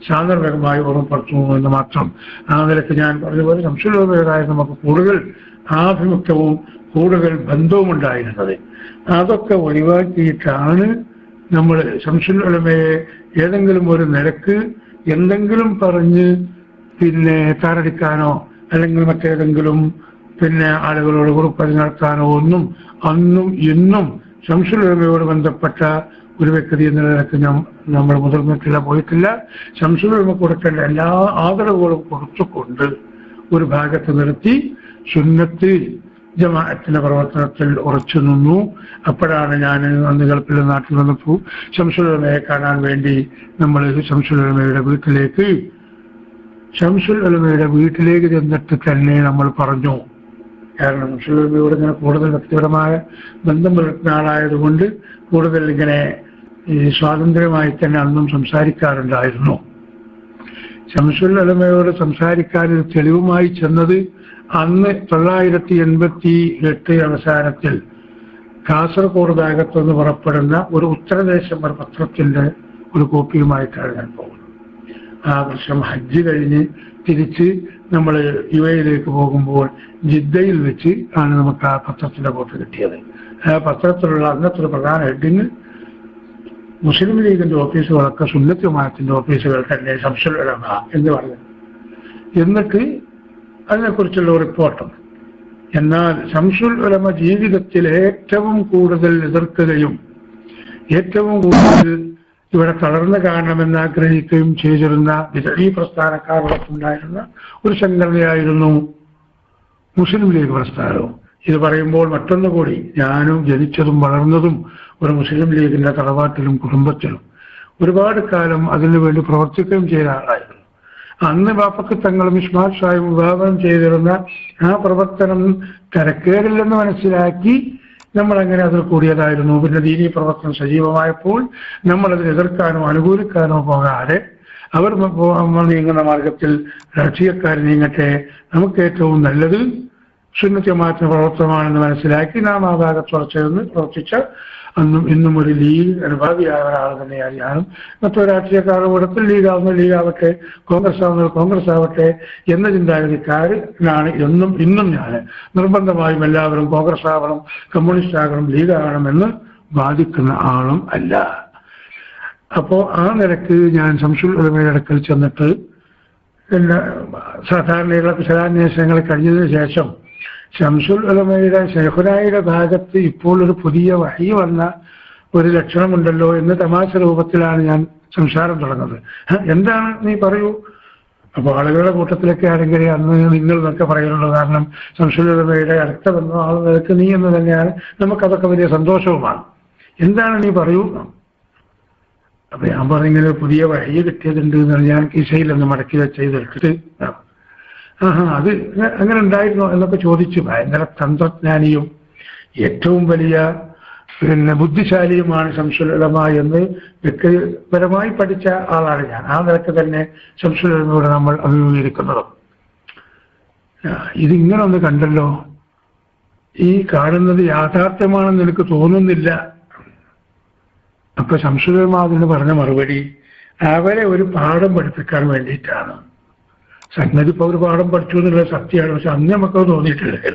സാന്ദർഭികമായി ഓർമ്മപ്പെടുത്തുന്നു എന്ന് മാത്രം. ആ നിലയ്ക്ക് ഞാൻ പറഞ്ഞതുപോലെ ശംസുൽ ഉലമയുമായി നമുക്ക് കൂടുതൽ ആഭിമുഖ്യവും കൂടുതൽ ബന്ധവും ഉണ്ടായിരുന്നത്. അതൊക്കെ ഒഴിവാക്കിയിട്ടാണ് നമ്മൾ ശംസുൽ ഉലമയെ ഏതെങ്കിലും ഒരു നിലക്ക് എന്തെങ്കിലും പറഞ്ഞ് പിന്നെ താറടിക്കാനോ അല്ലെങ്കിൽ മറ്റേതെങ്കിലും ആളുകളോട് കുറിപ്പതി നടത്താനോ ഒന്നും അന്നും ഇന്നും ശംസുൽ ഉലമയോട് ബന്ധപ്പെട്ട ഒരു വ്യക്തി എന്ന നിലയ്ക്ക് നമ്മൾ മുതിർന്നിട്ടില്ല, പോയിട്ടില്ല. ശംസുൽ ഉലമ കൊടുക്കേണ്ട എല്ലാ ആദരവുകളും കൊടുത്തുകൊണ്ട് ഒരു ഭാഗത്ത് നിർത്തി സുന്നത്ത് ജമാഅത്തിന്റെ പ്രവർത്തനത്തിൽ ഉറച്ചു നിന്നു. അപ്പോഴാണ് ഞാൻ അന്ന് ഗൾഫിൽ നാട്ടിൽ വന്നപ്പോൾ ശംസുൽ ഉലമയെ കാണാൻ വേണ്ടി നമ്മൾ ശംസുൽ ഉലമയുടെ വീട്ടിലേക്ക് ചെന്നിട്ട് തന്നെ നമ്മൾ പറഞ്ഞു. കാരണം ശംസുൽ ഉലമയോട് ഇങ്ങനെ കൂടുതൽ വ്യക്തിപരമായ ബന്ധം പുലർത്തുന്ന ആളായതുകൊണ്ട് കൂടുതൽ ഇങ്ങനെ ഈ സ്വാതന്ത്ര്യമായി തന്നെ അന്നും സംസാരിക്കാറുണ്ടായിരുന്നു. ശംസുൽ ഉലമയോട് സംസാരിക്കാൻ ഒരു തെളിവുമായി ചെന്നത് അന്ന് 1988 അവസാനത്തിൽ കാസർഗോഡ് ഭാഗത്തുനിന്ന് പുറപ്പെടുന്ന ഒരു ഉത്തരദേശം ഒരു പത്രത്തിന്റെ ഒരു കോപ്പിയുമായിട്ടാണ് ഞാൻ പോകുന്നത്. ആ വർഷം ഹജ്ജ് കഴിഞ്ഞ് തിരിച്ച് നമ്മൾ യുഎയിലേക്ക് പോകുമ്പോൾ ജിദ്ദയിൽ വെച്ച് ആണ് നമുക്ക് ആ പത്രത്തിന്റെ കോപ്പി കിട്ടിയത്. ആ പത്രത്തിലുള്ള അന്നത്തെ ഒരു പ്രധാന ഹെഡിങ് മുസ്ലിം ലീഗിന്റെ ഓഫീസുകളൊക്കെ സുന്നത്ത് ജമാഅത്തിന്റെ ഓഫീസുകൾ തന്നെ ശംസുൽ ഉലമ എന്ന് പറഞ്ഞു. എന്നിട്ട് അതിനെക്കുറിച്ചുള്ള റിപ്പോർട്ടും. എന്നാൽ ശംസുൽ ഉലമ ജീവിതത്തിൽ ഏറ്റവും കൂടുതൽ എതിർക്കുകയും ഏറ്റവും കൂടുതൽ ഇവിടെ തളർന്നു കാണണമെന്ന് ആഗ്രഹിക്കുകയും ചെയ്തിരുന്ന ഈ പ്രസ്ഥാനക്കാരോടൊപ്പമുണ്ടായിരുന്ന ഒരു സംഘടനയായിരുന്നു മുസ്ലിം ലീഗ് പ്രസ്ഥാനവും. ഇത് പറയുമ്പോൾ മറ്റൊന്നു കൂടി, ഞാനും ജനിച്ചതും വളർന്നതും ഒരു മുസ്ലിം ലീഗിന്റെ തറവാട്ടിലും കുടുംബത്തിലും ഒരുപാട് കാലം അതിനുവേണ്ടി പ്രവർത്തിക്കുകയും ചെയ്ത ആളായിരുന്നു. അന്ന് ബാപ്പക്ക് തങ്ങളും ഇസ്മാൽ സാഹിബ് വിഭാവനം ചെയ്തിരുന്ന ആ പ്രവർത്തനം തരക്കേടില്ലെന്ന് മനസ്സിലാക്കി നമ്മളങ്ങനെ അതിൽ കൂടിയതായിരുന്നു. പിന്നെ ദീനീ പ്രവർത്തനം സജീവമായപ്പോൾ നമ്മളതിൽ എതിർക്കാനോ അനുകൂലിക്കാനോ പോകാതെ അവർ നീങ്ങുന്ന മാർഗത്തിൽ രാഷ്ട്രീയക്കാർ നീങ്ങട്ടെ, നമുക്ക് ഏറ്റവും നല്ലത് സുന്നത്ത് ജമാഅത്തിന്റെ പ്രവർത്തനമാണെന്ന് മനസ്സിലാക്കി നാം ആ ഭാഗത്തുറച്ചു നിന്ന് പ്രവർത്തിച്ച അന്നും ഇന്നും ഒരു ലീഗ് അനുഭാവിയായ ഒരാൾ തന്നെയാണ് ഞാനും. മറ്റൊരു രാഷ്ട്രീയക്കാരുടെ കൂട്ടത്തിൽ ലീഗാവട്ടെ കോൺഗ്രസ് ആവട്ടെ എന്ന ചിന്താഗതിക്കാരനാണ് ഇന്നും ഞാൻ. നിർബന്ധമായും എല്ലാവരും കോൺഗ്രസ് ആവണം, കമ്മ്യൂണിസ്റ്റ് ആകണം, ലീഗ് ആകണമെന്ന് ബാധിക്കുന്ന ആളും അല്ല. അപ്പോ ആ നിലക്ക് ഞാൻ ശംസുൽ ഉലമയുടെ അടുക്കൽ ചെന്നിട്ട് പിന്നെ സാധാരണയുള്ള കുശലാന്വേഷണങ്ങൾ കഴിഞ്ഞതിന് ശേഷം ശംസുൽ ഉലമയുടെ ശൈഖുനായുടെ ഭാഗത്ത് ഇപ്പോൾ ഒരു പുതിയ വഹി വന്ന ഒരു ലക്ഷണമുണ്ടല്ലോ എന്ന് തമാശ രൂപത്തിലാണ് ഞാൻ സംസാരം തുടങ്ങുന്നത്. എന്താണ് നീ പറയൂ. അപ്പോൾ ആളുകളുടെ കൂട്ടത്തിലൊക്കെ ആണെങ്കിൽ അന്ന് നിങ്ങൾ എന്നൊക്കെ പറയുന്നുള്ളൂ. കാരണം ശംസുൽ ഉലമയുടെ അടുത്ത ബന്ധം ആളുകൾക്ക് നീ എന്ന് തന്നെയാണ്. നമുക്കതൊക്കെ വലിയ സന്തോഷവുമാണ്. എന്താണ് നീ പറയൂ. അപ്പൊ ഞാൻ പറഞ്ഞിങ്ങനെ പുതിയ വഴി കിട്ടിയതുണ്ട് എന്നാണ് ഞാൻ കിസയിലൊന്ന് മടക്കി വെച്ചെടുത്തിട്ട് അത് അങ്ങനെ ഉണ്ടായിരുന്നോ എന്നൊക്കെ ചോദിച്ചു. ഭയങ്കര തന്ത്രജ്ഞാനിയും ഏറ്റവും വലിയ ബുദ്ധിശാലിയുമാണ് ശംസുൽ ഉലമ എന്ന് വ്യക്തിപരമായി പഠിച്ച ആളാണ് ഞാൻ. ആ നിലക്ക് തന്നെ ശംസുൽ ഉലമയോട് നമ്മൾ അഭിമുഖീകരിക്കുന്നതും. ഇതിങ്ങനെ ഒന്ന് കണ്ടല്ലോ, ഈ കാണുന്നത് യാഥാർത്ഥ്യമാണെന്ന് എനിക്ക് തോന്നുന്നില്ല. അപ്പൊ ശംസുൽ ഉലമ അതിന് പറഞ്ഞ മറുപടി അവരെ ഒരു പാഠം പഠിപ്പിക്കാൻ വേണ്ടിയിട്ടാണ്. സംഗതി ഇപ്പൊ ഒരു പാഠം പഠിച്ചു എന്നുള്ള സത്യമാണ്. പക്ഷെ അന്ന് നമുക്കത് തോന്നിയിട്ടില്ല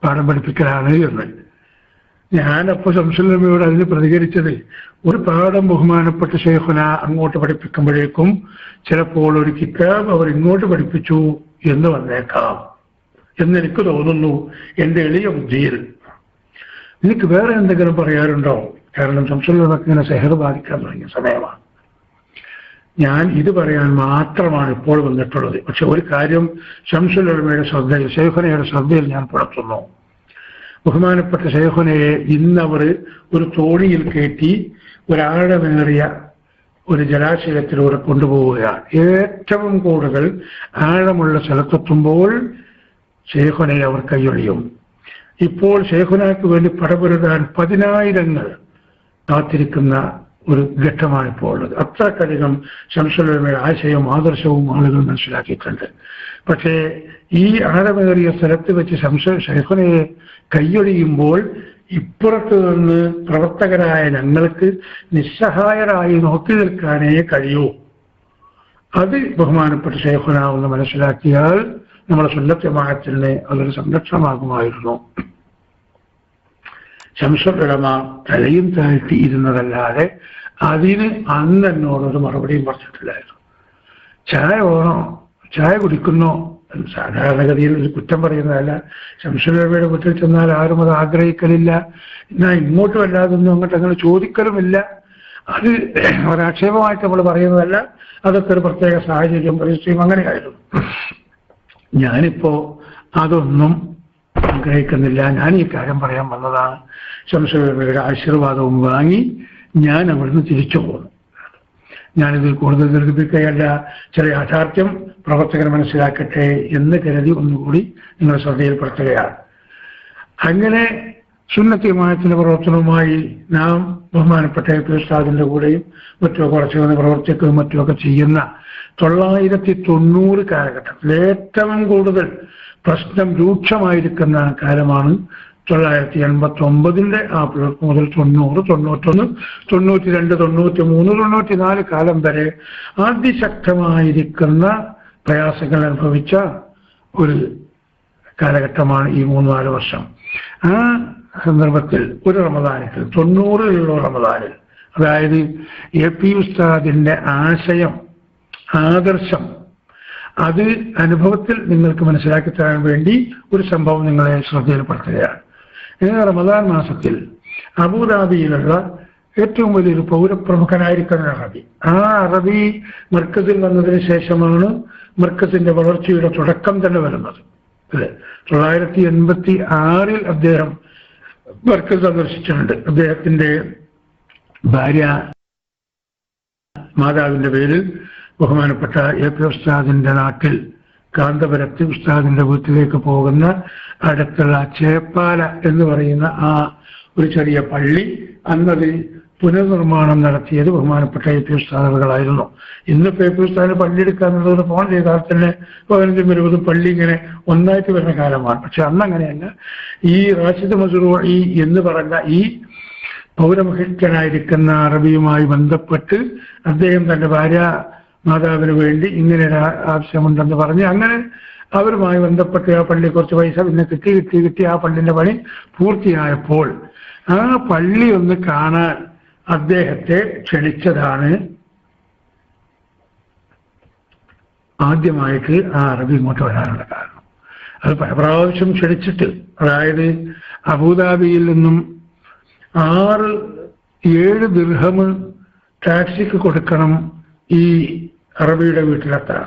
പാഠം പഠിപ്പിക്കലാണ് എന്ന്. ഞാനപ്പോ ശംസുൽ ഉലമയോട് അതിന് പ്രതികരിച്ചത്, ഒരു പാഠം ബഹുമാനപ്പെട്ട ശൈഖുന അങ്ങോട്ട് പഠിപ്പിക്കുമ്പോഴേക്കും ചിലപ്പോൾ ഒരു കിതാബ് അവർ ഇങ്ങോട്ട് പഠിപ്പിച്ചു എന്ന് വന്നേക്കാം എന്നെനിക്ക് തോന്നുന്നു എന്റെ എളിയ ബുദ്ധിയിൽ. എനിക്ക് വേറെ എന്തെങ്കിലും പറയാറുണ്ടോ? കാരണം ശംസുൽ ഉലമക്ക് ഇങ്ങനെ സെഹർ ബാധിക്കാൻ തുടങ്ങിയ സമയമാണ്. ഞാൻ ഇത് പറയാൻ മാത്രമാണ് ഇപ്പോൾ വന്നിട്ടുള്ളത്. പക്ഷെ ഒരു കാര്യം ശംസുൽ ഉലമയുടെ ശ്രദ്ധയിൽ, ശൈഖുനയുടെ ശ്രദ്ധയിൽ ഞാൻ പുലർത്തുന്നു. ബഹുമാനപ്പെട്ട ശൈഖുനയെ ഇന്നവർ ഒരു തോണിയിൽ കയറ്റി ഒരാഴമേറിയ ഒരു ജലാശയത്തിലൂടെ കൊണ്ടുപോവുകയാണ്. ഏറ്റവും കൂടുതൽ ആഴമുള്ള സ്ഥലത്തെത്തുമ്പോൾ ശൈഖുനയെ അവർ കൈയൊഴിയും. ഇപ്പോൾ ശൈഖുനയ്ക്ക് വേണ്ടി പടപൊരുതാൻ 10,000 കാത്തിരിക്കുന്ന ഒരു ഘട്ടമാണ് ഇപ്പോൾ ഉള്ളത്. അത്രക്കധികം ശംസുൽ ഉലമയുടെ ആശയവും ആദർശവും ആളുകൾ മനസ്സിലാക്കിയിട്ടുണ്ട്. പക്ഷേ ഈ ആഴമേറിയ സ്ഥലത്ത് വെച്ച് ശൈഖുനയെ കൈയൊഴിയുമ്പോൾ ഇപ്പുറത്ത് നിന്ന് പ്രവർത്തകരായ ഞങ്ങൾക്ക് നിസ്സഹായരായി നോക്കി നിൽക്കാനേ കഴിയൂ. അത് ബഹുമാനപ്പെട്ട ശൈഖുന എന്ന് മനസ്സിലാക്കിയാൽ നമ്മുടെ സുന്നത്ത് ജമാഅത്തിന് അതൊരു സംരക്ഷണമാകുമായിരുന്നു. ശംസുൽ ഉലമ തലയും താഴ്ത്തി ഇരുന്നതല്ലാതെ അതിന് അന്ന് എന്നോടൊരു മറുപടിയും പറഞ്ഞിട്ടില്ലായിരുന്നു. ചായ വേണോ, ചായ കുടിക്കുന്നോ സാധാരണഗതിയിൽ ഒരു കുറ്റം പറയുന്നതല്ല. ശംസുൽ ഉലമയുടെ വീട്ടിൽ ചെന്നാൽ ആരും അത് ആഗ്രഹിക്കലില്ല, എന്നാൽ ഇങ്ങോട്ടും അല്ലാതൊന്നും അങ്ങോട്ട് അങ്ങനെ ചോദിക്കലുമില്ല. അത് ഒരാക്ഷേപമായിട്ട് നമ്മൾ പറയുന്നതല്ല, അതൊക്കെ ഒരു പ്രത്യേക സാഹചര്യം പരിസ്ഥിതിയും അങ്ങനെയായിരുന്നു. ഞാനിപ്പോ അതൊന്നും ആഗ്രഹിക്കുന്നില്ല. ഞാൻ ഈ കാര്യം പറയാൻ വന്നതാണ്. ശംസുൽ ഉലമയുടെ ആശീർവാദവും വാങ്ങി ഞാൻ അവിടുന്ന് തിരിച്ചു പോകുന്നു. ഞാനിതിൽ കൂടുതൽ ദീർഘിപ്പിക്കുകയല്ല, ചില യാഥാർത്ഥ്യം പ്രവർത്തകർ മനസ്സിലാക്കട്ടെ എന്ന് കരുതി ഒന്നുകൂടി നിങ്ങളുടെ ശ്രദ്ധയിൽപ്പെടുത്തുകയാണ്. അങ്ങനെ സുന്നത്ത് ജമാഅത്തിന്റെ പ്രവർത്തനവുമായി നാം ബഹുമാനപ്പെട്ട ഉസ്താദിന്റെ കൂടെയും മറ്റും കുറച്ചുകൂടി പ്രവർത്തിക്കുകയും മറ്റുമൊക്കെ ചെയ്യുന്ന 990 കാലഘട്ടത്തിൽ ഏറ്റവും കൂടുതൽ പ്രശ്നം രൂക്ഷമായിരിക്കുന്ന കാലമാണ് 989 ആ പിളർപ്പ് മുതൽ 90, 91, 92, 93, 94 കാലം വരെ അതിശക്തമായിരിക്കുന്ന പ്രയാസങ്ങൾ അനുഭവിച്ച ഒരു കാലഘട്ടമാണ് ഈ 3-4 വർഷം. ആ സന്ദർഭത്തിൽ ഒരു റമദാനിൽ 90-ലുള്ള റമദാനിൽ, അതായത് AP ഉസ്താദിന്റെ ആശയം, ആദർശം, അത് അനുഭവത്തിൽ നിങ്ങൾക്ക് മനസ്സിലാക്കി തരാൻ വേണ്ടി ഒരു സംഭവം നിങ്ങളെ ശ്രദ്ധയിൽപ്പെടുത്തുകയാണ്. റമദാൻ മാസത്തിൽ അബുദാബിയിലുള്ള ഏറ്റവും വലിയൊരു പൗരപ്രമുഖനായിരിക്കുന്ന അറബി, ആ അറബി മർക്കസിൽ വന്നതിന് ശേഷമാണ് മർക്കസിന്റെ വളർച്ചയുടെ തുടക്കം തന്നെ വരുന്നത്. 986 അദ്ദേഹം മർക്കസ് സന്ദർശിച്ചിട്ടുണ്ട്. അദ്ദേഹത്തിന്റെ ഭാര്യ മാതാവിന്റെ പേരിൽ ബഹുമാനപ്പെട്ട AP ഉസ്താദിന്റെ നാട്ടിൽ കാന്തപുരത്ത് ഉസ്താദിന്റെ വീട്ടിലേക്ക് പോകുന്ന അടുത്തുള്ള ചേപ്പാല എന്ന് പറയുന്ന ആ ഒരു ചെറിയ പള്ളി, അന്നത് പുനർനിർമ്മാണം നടത്തിയത് ബഹുമാനപ്പെട്ട AP ഉസ്താദുകളായിരുന്നു. ഇന്നിപ്പോ AP ഉസ്താദിന് പള്ളി എടുക്കാന്നുള്ളത് ഫോൺ ചെയ്താൽ തന്നെ 15-20 പള്ളി ഇങ്ങനെ ഒന്നായിട്ട് വരുന്ന കാലമാണ്. പക്ഷെ അന്ന് അങ്ങനെയല്ല. ഈ റാഷിദ് മസ്റൂഇ എന്ന് പറഞ്ഞ ഈ പൗരമുഖ്യനായിരിക്കുന്ന അറബിയുമായി ബന്ധപ്പെട്ട് അദ്ദേഹം തന്റെ ഭാര്യ മാതാവിന് വേണ്ടി ഇങ്ങനെ ഒരു ആവശ്യമുണ്ടെന്ന് പറഞ്ഞ് അങ്ങനെ അവരുമായി ബന്ധപ്പെട്ട് ആ പള്ളി കുറച്ച് പൈസ പിന്നെ കിട്ടി ആ പള്ളിന്റെ പണി പൂർത്തിയായപ്പോൾ ആ പള്ളി ഒന്ന് കാണാൻ അദ്ദേഹത്തെ ക്ഷണിച്ചതാണ് ആദ്യമായിട്ട് ആ അറബി ഇങ്ങോട്ട് വരാനുള്ള കാരണം. അത് പല പ്രാവശ്യം ക്ഷണിച്ചിട്ട്, അതായത് അബുദാബിയിൽ നിന്നും 6-7 ദിർഹം ടാക്സിക്ക് കൊടുക്കണം ഈ അറബിയുടെ വീട്ടിലെത്താൻ.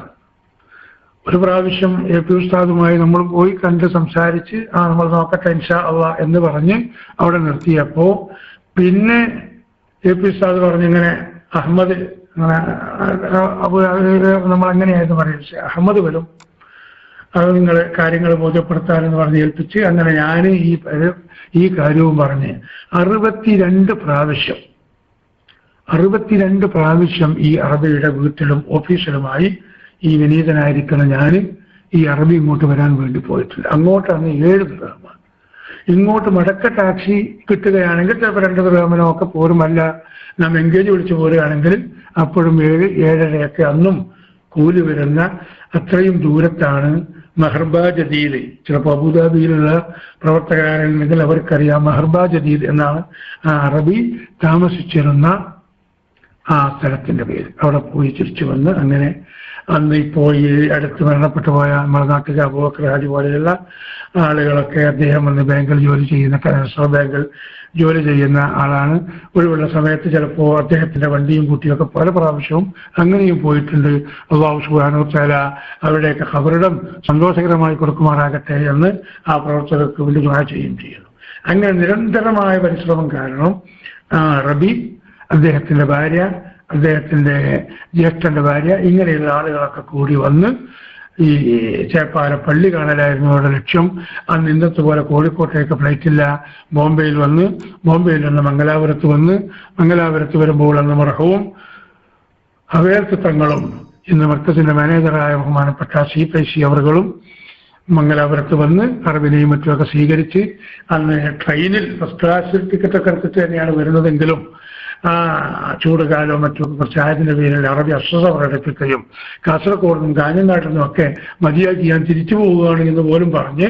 ഒരു പ്രാവശ്യം AP ഉസ്താദുമായി നമ്മൾ പോയി കണ്ട് സംസാരിച്ച് നമ്മൾ നോക്കട്ടെ ഇൻഷാ അള്ളാ എന്ന് പറഞ്ഞ് അവിടെ നിർത്തിയപ്പോ പിന്നെ AP ഉസ്താദ് പറഞ്ഞിങ്ങനെ അഹമ്മദ്, നമ്മൾ എങ്ങനെയായിരുന്നു പറയുക, അഹമ്മദ് വരും, അത് നിങ്ങൾ കാര്യങ്ങൾ ബോധ്യപ്പെടുത്താനെന്ന് പറഞ്ഞ് ഏൽപ്പിച്ച് അങ്ങനെ ഞാൻ ഈ കാര്യവും പറഞ്ഞ് 62 പ്രാവശ്യം ഈ അറബിയുടെ വീട്ടിലും ഓഫീസിലുമായി ഈ വിനീതനായിരിക്കുന്ന ഞാൻ ഈ അറബി ഇങ്ങോട്ട് വരാൻ വേണ്ടി പോയിട്ടുണ്ട്. അങ്ങോട്ടാണ് 7 ദിർഹമാണ്. ഇങ്ങോട്ട് മടക്ക ടാക്സി കിട്ടുകയാണെങ്കിൽ ചിലപ്പോൾ 2 ദിർഹമിനോ ഒക്കെ പോരുമല്ല, നാം എൻഗേജ് വിളിച്ച് പോരുകയാണെങ്കിൽ അപ്പോഴും 7-7.5 അന്നും കൂലി വരുന്ന അത്രയും ദൂരത്താണ് മഹർബ ജദീദ്. ചിലപ്പോൾ അബുദാബിയിലുള്ള പ്രവർത്തകരാണെങ്കിൽ അവർക്കറിയാം മഹർബ ജദീദ് എന്നാണ് ആ അറബി താമസിച്ചിരുന്ന ആ സ്ഥലത്തിന്റെ പേര്. അവിടെ പോയി തിരിച്ചു വന്ന് അങ്ങനെ അന്ന് ഇപ്പോൾ ഈ അടുത്ത് മരണപ്പെട്ടു പോയ നമ്മുടെ നാട്ടിലെ അബൂബക്കർ ഹാജി പോലെയുള്ള ആളുകളൊക്കെ അദ്ദേഹം വന്ന് ബാങ്കിൽ ജോലി ചെയ്യുന്ന, റിസർവ് ബാങ്കിൽ ജോലി ചെയ്യുന്ന ആളാണ്. ഒഴിവുള്ള സമയത്ത് ചിലപ്പോൾ അദ്ദേഹത്തിന്റെ വണ്ടിയും കൂട്ടിയൊക്കെ പല പ്രാവശ്യവും അങ്ങനെയും പോയിട്ടുണ്ട്. അല്ലാഹു സുബ്ഹാനഹു വ തആല അവരുടെയൊക്കെ ഖബറിടം സന്തോഷകരമായി കൊടുക്കുമാറാകട്ടെ എന്ന് ആ പ്രവർത്തകർക്ക് വേണ്ടി ദുആ ചെയ്യുകയും ചെയ്യുന്നു. അങ്ങനെ നിരന്തരമായ പരിശ്രമം കാരണം റബി, അദ്ദേഹത്തിന്റെ ഭാര്യ, അദ്ദേഹത്തിന്റെ ജ്യേഷ്ഠന്റെ ഭാര്യ, ഇങ്ങനെയുള്ള ആളുകളൊക്കെ കൂടി വന്ന് ഈ ചേപ്പാല പള്ളി കാണലായിരുന്നു അവരുടെ ലക്ഷ്യം. അന്ന് ഇന്നത്തെ പോലെ കോഴിക്കോട്ടേക്ക് ഫ്ലൈറ്റില്ല. ബോംബെയിൽ നിന്ന് മംഗലാപുരത്ത് വരുമ്പോൾ അന്ന് മർഹൂം ഹവേൽത്ത് തങ്ങളും ഇന്ന് മർക്കസിന്റെ മാനേജറായ ബഹുമാനപ്പെട്ട സി അവர்களுം മംഗലാപുരത്ത് വന്ന് അറബിനെയും മറ്റുമൊക്കെ സ്വീകരിച്ച് അന്ന് ട്രെയിനിൽ ഫസ്റ്റ് ക്ലാസ് ടിക്കറ്റൊക്കെ എടുത്തിട്ട് തന്നെയാണ് വരുന്നതെങ്കിലും ചൂടുകാലവും മറ്റും കുറച്ച് ആയതിന്റെ പേരിൽ അറബി അസ്വസ്ഥ പ്രകടിപ്പിക്കുകയും കാസർഗോഡ് നിന്നും കാഞ്ഞങ്ങാട്ടിൽ നിന്നും ഒക്കെ മതിയാക്കി ഞാൻ തിരിച്ചു പോവുകയാണ് എന്ന് പോലും പറഞ്ഞ്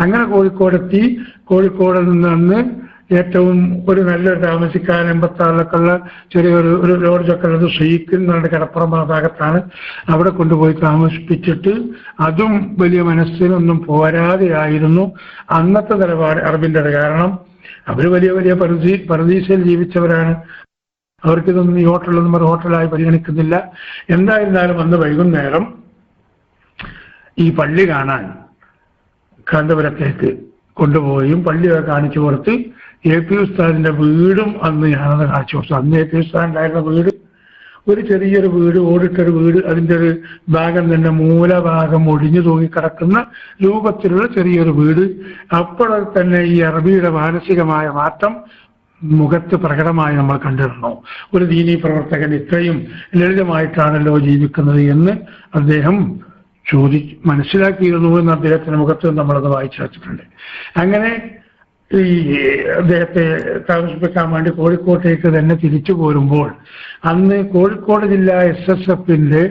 അങ്ങനെ കോഴിക്കോടെത്തി. കോഴിക്കോട് നിന്ന് അന്ന് ഏറ്റവും ഒരു നല്ലൊരു താമസിക്കാൻ എമ്പത്താറിലൊക്കെ ഉള്ള ചെറിയൊരു ലോഡ്ജൊക്കെ ഉള്ളത് ഷെയ്ഖ് എന്നുള്ള കടപ്പുറം ഭാഗത്താണ്. അവിടെ കൊണ്ടുപോയി താമസിപ്പിച്ചിട്ട് അതും വലിയ മനസ്സിനൊന്നും പോരാതെയായിരുന്നു അന്നത്തെ നിലപാട് അറബിൻ്റെ. കാരണം അവർ വലിയ വലിയ പരദീസയിൽ ജീവിച്ചവരാണ്. അവർക്കിതൊന്നും ഈ ഹോട്ടലൊന്നും ഒരു ഹോട്ടലായി പരിഗണിക്കുന്നില്ല. എന്തായിരുന്നാലും അന്ന് വൈകുന്നേരം ഈ പള്ളി കാണാൻ കാന്തപുരത്തേക്ക് കൊണ്ടുപോയും പള്ളിയൊക്കെ കാണിച്ചു കൊടുത്ത് AP ഉസ്താദിന്റെ വീടും അന്ന് ഞാനത് കാണിച്ചു കൊടുത്തു. അന്ന് AP ഉസ്താദ് ഉണ്ടായിരുന്ന വീട് ഒരു ചെറിയൊരു വീട്, ഓടിട്ടൊരു വീട്, അതിൻ്റെ ഒരു ഭാഗം തന്നെ മൂലഭാഗം ഒടിഞ്ഞു തൂങ്ങിക്കിടക്കുന്ന രൂപത്തിലുള്ള ചെറിയൊരു വീട്. അപ്പോൾ തന്നെ ഈ അറബിയുടെ മാനസികമായ മാറ്റം മുഖത്ത് പ്രകടമായി നമ്മൾ കണ്ടിരുന്നു. ഒരു ദീനീ പ്രവർത്തകൻ ഇത്രയും ലളിതമായിട്ടാണല്ലോ ജീവിക്കുന്നത് എന്ന് അദ്ദേഹം മനസ്സിലാക്കിയിരുന്നു എന്ന് അദ്ദേഹത്തിന്റെ മുഖത്ത് നമ്മളത് വായിച്ചു വെച്ചിട്ടുണ്ട്. അങ്ങനെ ഈ അദ്ദേഹത്തെ താമസിപ്പിക്കാൻ വേണ്ടി കോഴിക്കോട്ടേക്ക് തന്നെ തിരിച്ചു പോരുമ്പോൾ അന്ന് കോഴിക്കോട് ജില്ലാ SSFന്റെ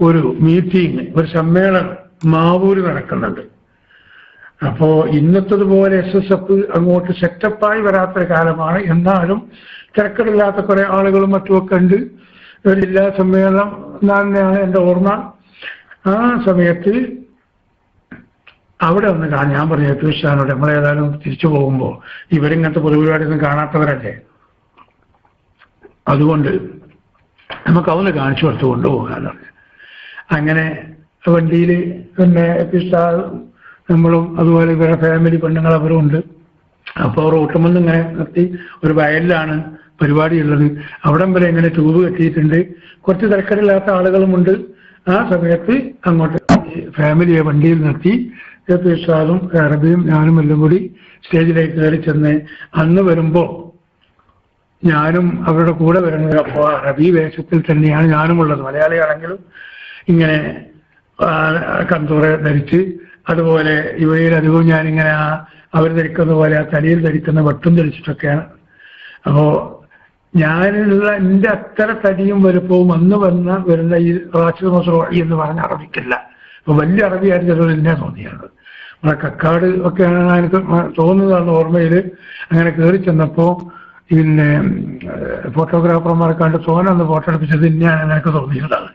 ഒരു മീറ്റിംഗ്, ഒരു സമ്മേളനം മാവൂര് നടക്കുന്നുണ്ട്. അപ്പോ ഇന്നത്തതുപോലെ SSF അങ്ങോട്ട് സെറ്റപ്പായി വരാത്തൊരു കാലമാണ്. എന്നാലും തിരക്കിടില്ലാത്ത കുറെ ആളുകളും മറ്റുമൊക്കെ ഉണ്ട്. ഒരു ജില്ലാ സമ്മേളനം തന്നെയാണ് എൻ്റെ ഓർമ്മ. ആ സമയത്ത് അവിടെ ഒന്ന് ഞാൻ പറഞ്ഞു ട്യൂഷനോട് നമ്മളേതായാലും തിരിച്ചു പോകുമ്പോൾ ഇവരിങ്ങനത്തെ പൊതുപരിപാടിയൊന്നും കാണാത്തവരല്ലേ, അതുകൊണ്ട് നമുക്ക് അവന് കാണിച്ചു കൊടുത്ത് കൊണ്ടുപോകാന്ന് പറഞ്ഞു. അങ്ങനെ വണ്ടിയിൽ പിന്നെ നമ്മളും അതുപോലെ ഇവരുടെ ഫാമിലി പെണ്ണുങ്ങൾ അവരും ഉണ്ട്. അപ്പോൾ റോട്ടുമെന്ന് ഇങ്ങനെ നിർത്തി ഒരു വയലിലാണ് പരിപാടിയുള്ളത്. അവിടം വരെ ഇങ്ങനെ ട്യൂബ് കെട്ടിയിട്ടുണ്ട്. കുറച്ച് തിരക്കടില്ലാത്ത ആളുകളുമുണ്ട്. ആ സമയത്ത് അങ്ങോട്ട് ഫാമിലിയെ വണ്ടിയിൽ നിർത്തി ഉസ്താദും അറബിയും ഞാനും എല്ലാം കൂടി സ്റ്റേജിലേക്ക് കയറി ചെന്ന് അന്ന് വരുമ്പോൾ ഞാനും അവരുടെ കൂടെ വരുന്നത് അപ്പോൾ അറബി വേഷത്തിൽ തന്നെയാണ് ഞാനും ഉള്ളത്. മലയാളിയാണെങ്കിലും ഇങ്ങനെ കന്തൂറ ധരിച്ച്, അതുപോലെ ഇവയിൽ അധികവും ഞാനിങ്ങനെ അവർ ധരിക്കുന്ന പോലെ ആ തലയിൽ ധരിക്കുന്ന വട്ടും ധരിച്ചിട്ടൊക്കെയാണ്. അപ്പോൾ ഞാനുള്ള എൻ്റെ അത്ര തടിയും വലുപ്പവും അന്ന് വരുന്ന ഈ റാഷിദ് മസ്റൂഇ എന്ന് പറഞ്ഞ അറബിക്കില്ല. അപ്പൊ വലിയ അറബിയായിട്ട് ചിലർ എന്നെ തോന്നിയാണ്. നമ്മളെ കക്കാട് ഒക്കെയാണ് എനിക്ക് തോന്നുന്നതാണ് ഓർമ്മയിൽ. അങ്ങനെ കയറി ചെന്നപ്പോൾ പിന്നെ ഫോട്ടോഗ്രാഫർമാരെ കണ്ട് തോന്നൊന്ന് ഫോട്ടോ എടുപ്പിച്ചത് തന്നെയാണ് എനിക്ക് തോന്നിയതാണ്.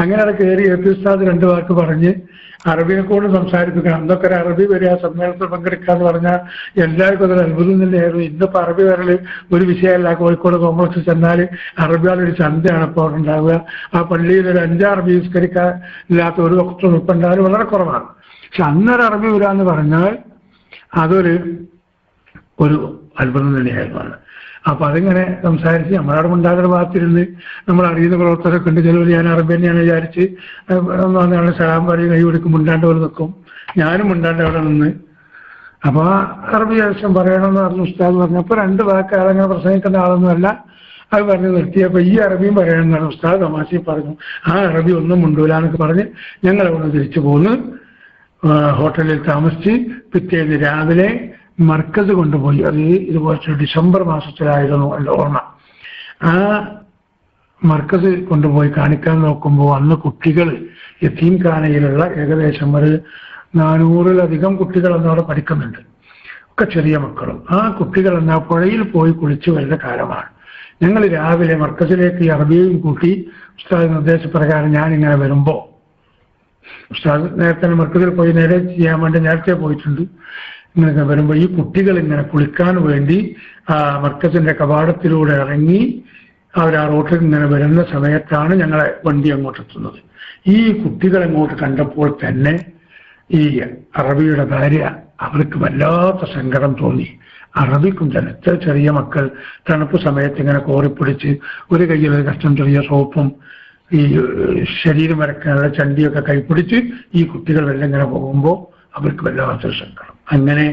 അങ്ങനെ അവിടെ കയറി AP ഉസ്താദ് 2 വാക്ക് പറഞ്ഞ് അറബിനെ കൊണ്ട് സംസാരിപ്പിക്കണം. അന്നൊക്കെ ഒരു അറബി വരിക സമ്മേളനത്തിൽ പങ്കെടുക്കാന്ന് പറഞ്ഞാൽ എല്ലാവർക്കും അതൊരു അത്ഭുതം തന്നെയായിരുന്നു. ഇന്നിപ്പോൾ അറബി വരല് ഒരു വിഷയമല്ല. കോഴിക്കോട് കോംപ്ലക്സിൽ ചെന്നാൽ അറബികളൊരു ചന്തയാണ് ഇപ്പോൾ അവിടെ ഉണ്ടാവുക. ആ പള്ളിയിൽ ഒരു 5 അറബി ഇല്ലാത്ത ഒരു വക്ത് നിൽപ്പുണ്ടായാലും വളരെ കുറവാണ്. പക്ഷെ അന്നൊരു അറബി വരാന്ന് പറഞ്ഞാൽ അതൊരു അത്ഭുതം തന്നെയായിരുന്നു. അപ്പൊ അതിങ്ങനെ സംസാരിച്ച് നമ്മളവിടെ ഉണ്ടാകുന്ന ഭാഗത്തിരുന്ന് നമ്മൾ അറിയുന്ന പ്രവർത്തകരൊക്കെ ഉണ്ട്. ചിലവർ ഞാൻ അറബി തന്നെയാണ് വിചാരിച്ച് ഒന്നാണ് സലാം പറയും, കൈ കൊടുക്കും, മുണ്ടാണ്ട് പോലെ നിൽക്കും. ഞാനും മുണ്ടാണ്ട് അവിടെ നിന്ന്. അപ്പൊ ആ അറബി ആവശ്യം പറയണമെന്ന് പറഞ്ഞു ഉസ്താദ് പറഞ്ഞപ്പോൾ 2 വാക്ക് ആളങ്ങനെ പ്രസംഗിക്കുന്ന ആളൊന്നുമല്ല. അത് പറഞ്ഞ് നിർത്തിയപ്പോൾ ഈ അറബിയും പറയണമെന്നാണ് ഉസ്താദ് തമാശി പറഞ്ഞു. ആ അറബി ഒന്നും മുണ്ടൂലെന്നൊക്കെ പറഞ്ഞ് ഞങ്ങൾ അവിടെ തിരിച്ചു പോന്ന് ഹോട്ടലിൽ താമസിച്ച് പിറ്റേന്ന് രാവിലെ മർക്കസ് കൊണ്ടുപോയി. അത് ഇതുപോലത്തെ ഡിസംബർ മാസത്തിലായിരുന്നു എൻ്റെ ഓർമ്മ. ആ മർക്കസ് കൊണ്ടുപോയി കാണിക്കാൻ നോക്കുമ്പോൾ അന്ന് കുട്ടികൾ യതീംഖാനയിലുള്ള ഏകദേശം ഒരു 400-ലധികം കുട്ടികൾ അന്നവിടെ പഠിക്കുന്നുണ്ട്. ഒക്കെ ചെറിയ മക്കളും. ആ കുട്ടികൾ എന്നാ പുഴയിൽ പോയി കുളിച്ചു വരുന്ന കാലമാണ്. ഞങ്ങൾ രാവിലെ മർക്കസിലേക്ക് ഈ അറബിയും കൂട്ടി ഉസ്താദ് നിർദ്ദേശപ്രകാരം ഞാനിങ്ങനെ വരുമ്പോൾ ഉസ്താദ് നേരത്തെ മർക്കസിൽ പോയി നേരെ ചെയ്യാൻ വേണ്ടി നേരത്തെ പോയിട്ടുണ്ട്. ഇങ്ങനെ വരുമ്പോൾ ഈ കുട്ടികൾ ഇങ്ങനെ കുളിക്കാൻ വേണ്ടി ആ മർക്കസിന്റെ കവാടത്തിലൂടെ ഇറങ്ങി അവർ ആ റോട്ടിൽ ഇങ്ങനെ വരുന്ന സമയത്താണ് ഞങ്ങളെ വണ്ടി അങ്ങോട്ട് എത്തുന്നത്. ഈ കുട്ടികൾ അങ്ങോട്ട് കണ്ടപ്പോൾ തന്നെ ഈ അറബിയുടെ ഭാര്യ അവർക്ക് വല്ലാത്ത സങ്കടം തോന്നി. അറബിക്കും തന്നെ ഇത്ര ചെറിയ മക്കൾ തണുപ്പ് സമയത്ത് ഇങ്ങനെ കോറിപ്പിടിച്ച് ഒരു കയ്യിൽ ഒരു കഷ്ടം ചെറിയ സോപ്പും ഈ ശരീരം വരക്കാനുള്ള ചണ്ടിയൊക്കെ കൈപ്പിടിച്ച് ഈ കുട്ടികൾ എല്ലാം ഇങ്ങനെ പോകുമ്പോൾ അവർക്ക് വല്ലാത്തൊരു സങ്കടം. അങ്ങനെ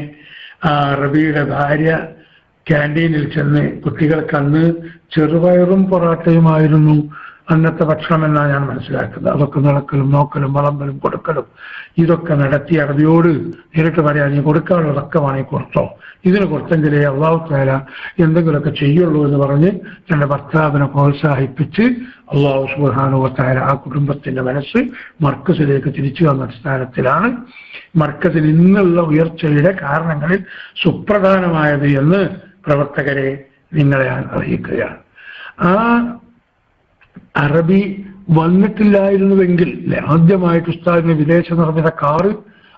ആ അറബിയുടെ ഭാര്യ ക്യാൻറ്റീനിൽ ചെന്ന് കുട്ടികൾക്ക് അന്ന് ചെറുപയറും പൊറാട്ടയുമായിരുന്നു അന്നത്തെ ഭക്ഷണം എന്നാണ് ഞാൻ മനസ്സിലാക്കുന്നത്. അതൊക്കെ നടക്കലും നോക്കലും വളമ്പലും കൊടുക്കലും ഇതൊക്കെ നടത്തി അറബിയോട് നേരിട്ട് പറയാൻ നീ കൊടുക്കാനുള്ളതൊക്കെ വേണമെങ്കിൽ കൊടുത്തോ, ഇതിന് കൊടുത്തെങ്കിലേ അള്ളാഹു തആല എന്തെങ്കിലുമൊക്കെ ചെയ്യുള്ളൂ എന്ന് പറഞ്ഞ് തന്റെ ഭർത്താവിനെ പ്രോത്സാഹിപ്പിച്ച് അള്ളാഹു സുബ്ഹാനഹു വ തആല ആ കുടുംബത്തിന്റെ മനസ്സ് മർക്കസിലേക്ക് തിരിച്ചു വന്ന അടിസ്ഥാനത്തിലാണ് മർക്കസിൽ ഇന്നുള്ള ഉയർച്ചയുടെ കാരണങ്ങളിൽ സുപ്രധാനമായത് എന്ന് പ്രവർത്തകരെ നിങ്ങളെ ഞാൻ അറിയിക്കുകയാണ്. ആ അറബി വന്നിട്ടില്ലായിരുന്നുവെങ്കിൽ ആദ്യമായിട്ട് ഉസ്താദിന് വിദേശ നിർമ്മിത കാറ്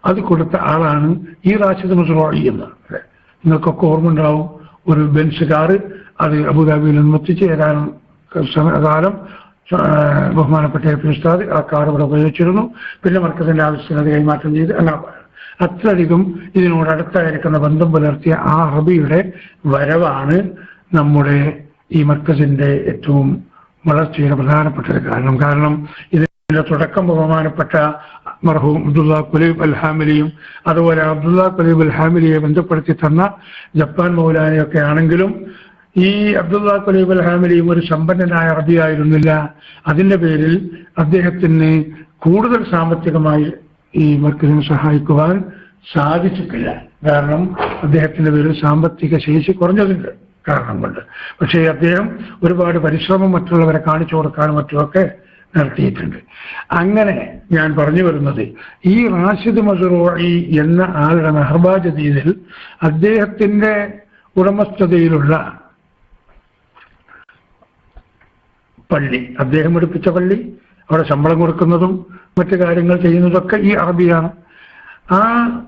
അത് കൊടുത്ത ആളാണ് ഈ റാഷിദ് മസ്റൂഇ എന്ന്. നിങ്ങൾക്കൊക്കെ ഓർമ്മ ഉണ്ടാവും, ഒരു ബെൻസ് കാറ് അത് അബുദാബിയിൽ നിന്ന് എത്തിച്ച് ഏതാനും കാലം ബഹുമാനപ്പെട്ട എ പി ഉസ്താദ് ആ കാർ ഇവിടെ ഉപയോഗിച്ചിരുന്നു. പിന്നെ മർക്കസിന്റെ ആവശ്യത്തിന് അത് കൈമാറ്റം ചെയ്ത് അങ്ങനെ അത്രയധികം ഇതിനോട് അടുത്തായിരിക്കുന്ന ബന്ധം പുലർത്തിയ ആ അറബിയുടെ വരവാണ് നമ്മുടെ ഈ മർക്കസിന്റെ ഏറ്റവും വളർച്ചയുടെ പ്രധാനപ്പെട്ട ഒരു കാരണം ഇതിന്റെ തുടക്കം ബഹുമാനപ്പെട്ട മർഹൂം അബ്ദുള്ള ഖുലൈബ് അൽ ഹാമിലിയും അതുപോലെ അബ്ദുള്ള ഖുലൈബ് അൽ ഹാമിലിയെ ബന്ധപ്പെടുത്തി തന്ന ജപ്പാൻ മൗലാനയൊക്കെ ആണെങ്കിലും ഈ അബ്ദുള്ള ഖുലൈബ് അൽ ഹാമിലിയും ഒരു സമ്പന്നനായ അറബിയായിരുന്നില്ല. അതിന്റെ പേരിൽ അദ്ദേഹത്തിന് കൂടുതൽ സാമ്പത്തികമായി ഈ മർക്കസിനെ സഹായിക്കുവാൻ സാധിച്ചിട്ടില്ല. കാരണം അദ്ദേഹത്തിന്റെ പേരിൽ സാമ്പത്തിക ശേഷി കുറഞ്ഞതിന്റെ കാരണം കൊണ്ട്. പക്ഷേ അദ്ദേഹം ഒരുപാട് പരിശ്രമം മറ്റുള്ളവരെ കാണിച്ചു കൊടുക്കാനും മറ്റുമൊക്കെ നടത്തിയിട്ടുണ്ട്. അങ്ങനെ ഞാൻ പറഞ്ഞു വരുന്നത്, ഈ റാഷിദ് മസ്റൂഇ എന്ന ആളുടെ മെഹർബാ ജദീദിൽ അദ്ദേഹത്തിന്റെ ഉടമസ്ഥതയിലുള്ള പള്ളി, അദ്ദേഹം എടുപ്പിച്ച പള്ളി, അവിടെ ശമ്പളം കൊടുക്കുന്നതും മറ്റു കാര്യങ്ങൾ ചെയ്യുന്നതൊക്കെ ഈ അറബിയാണ്. ആ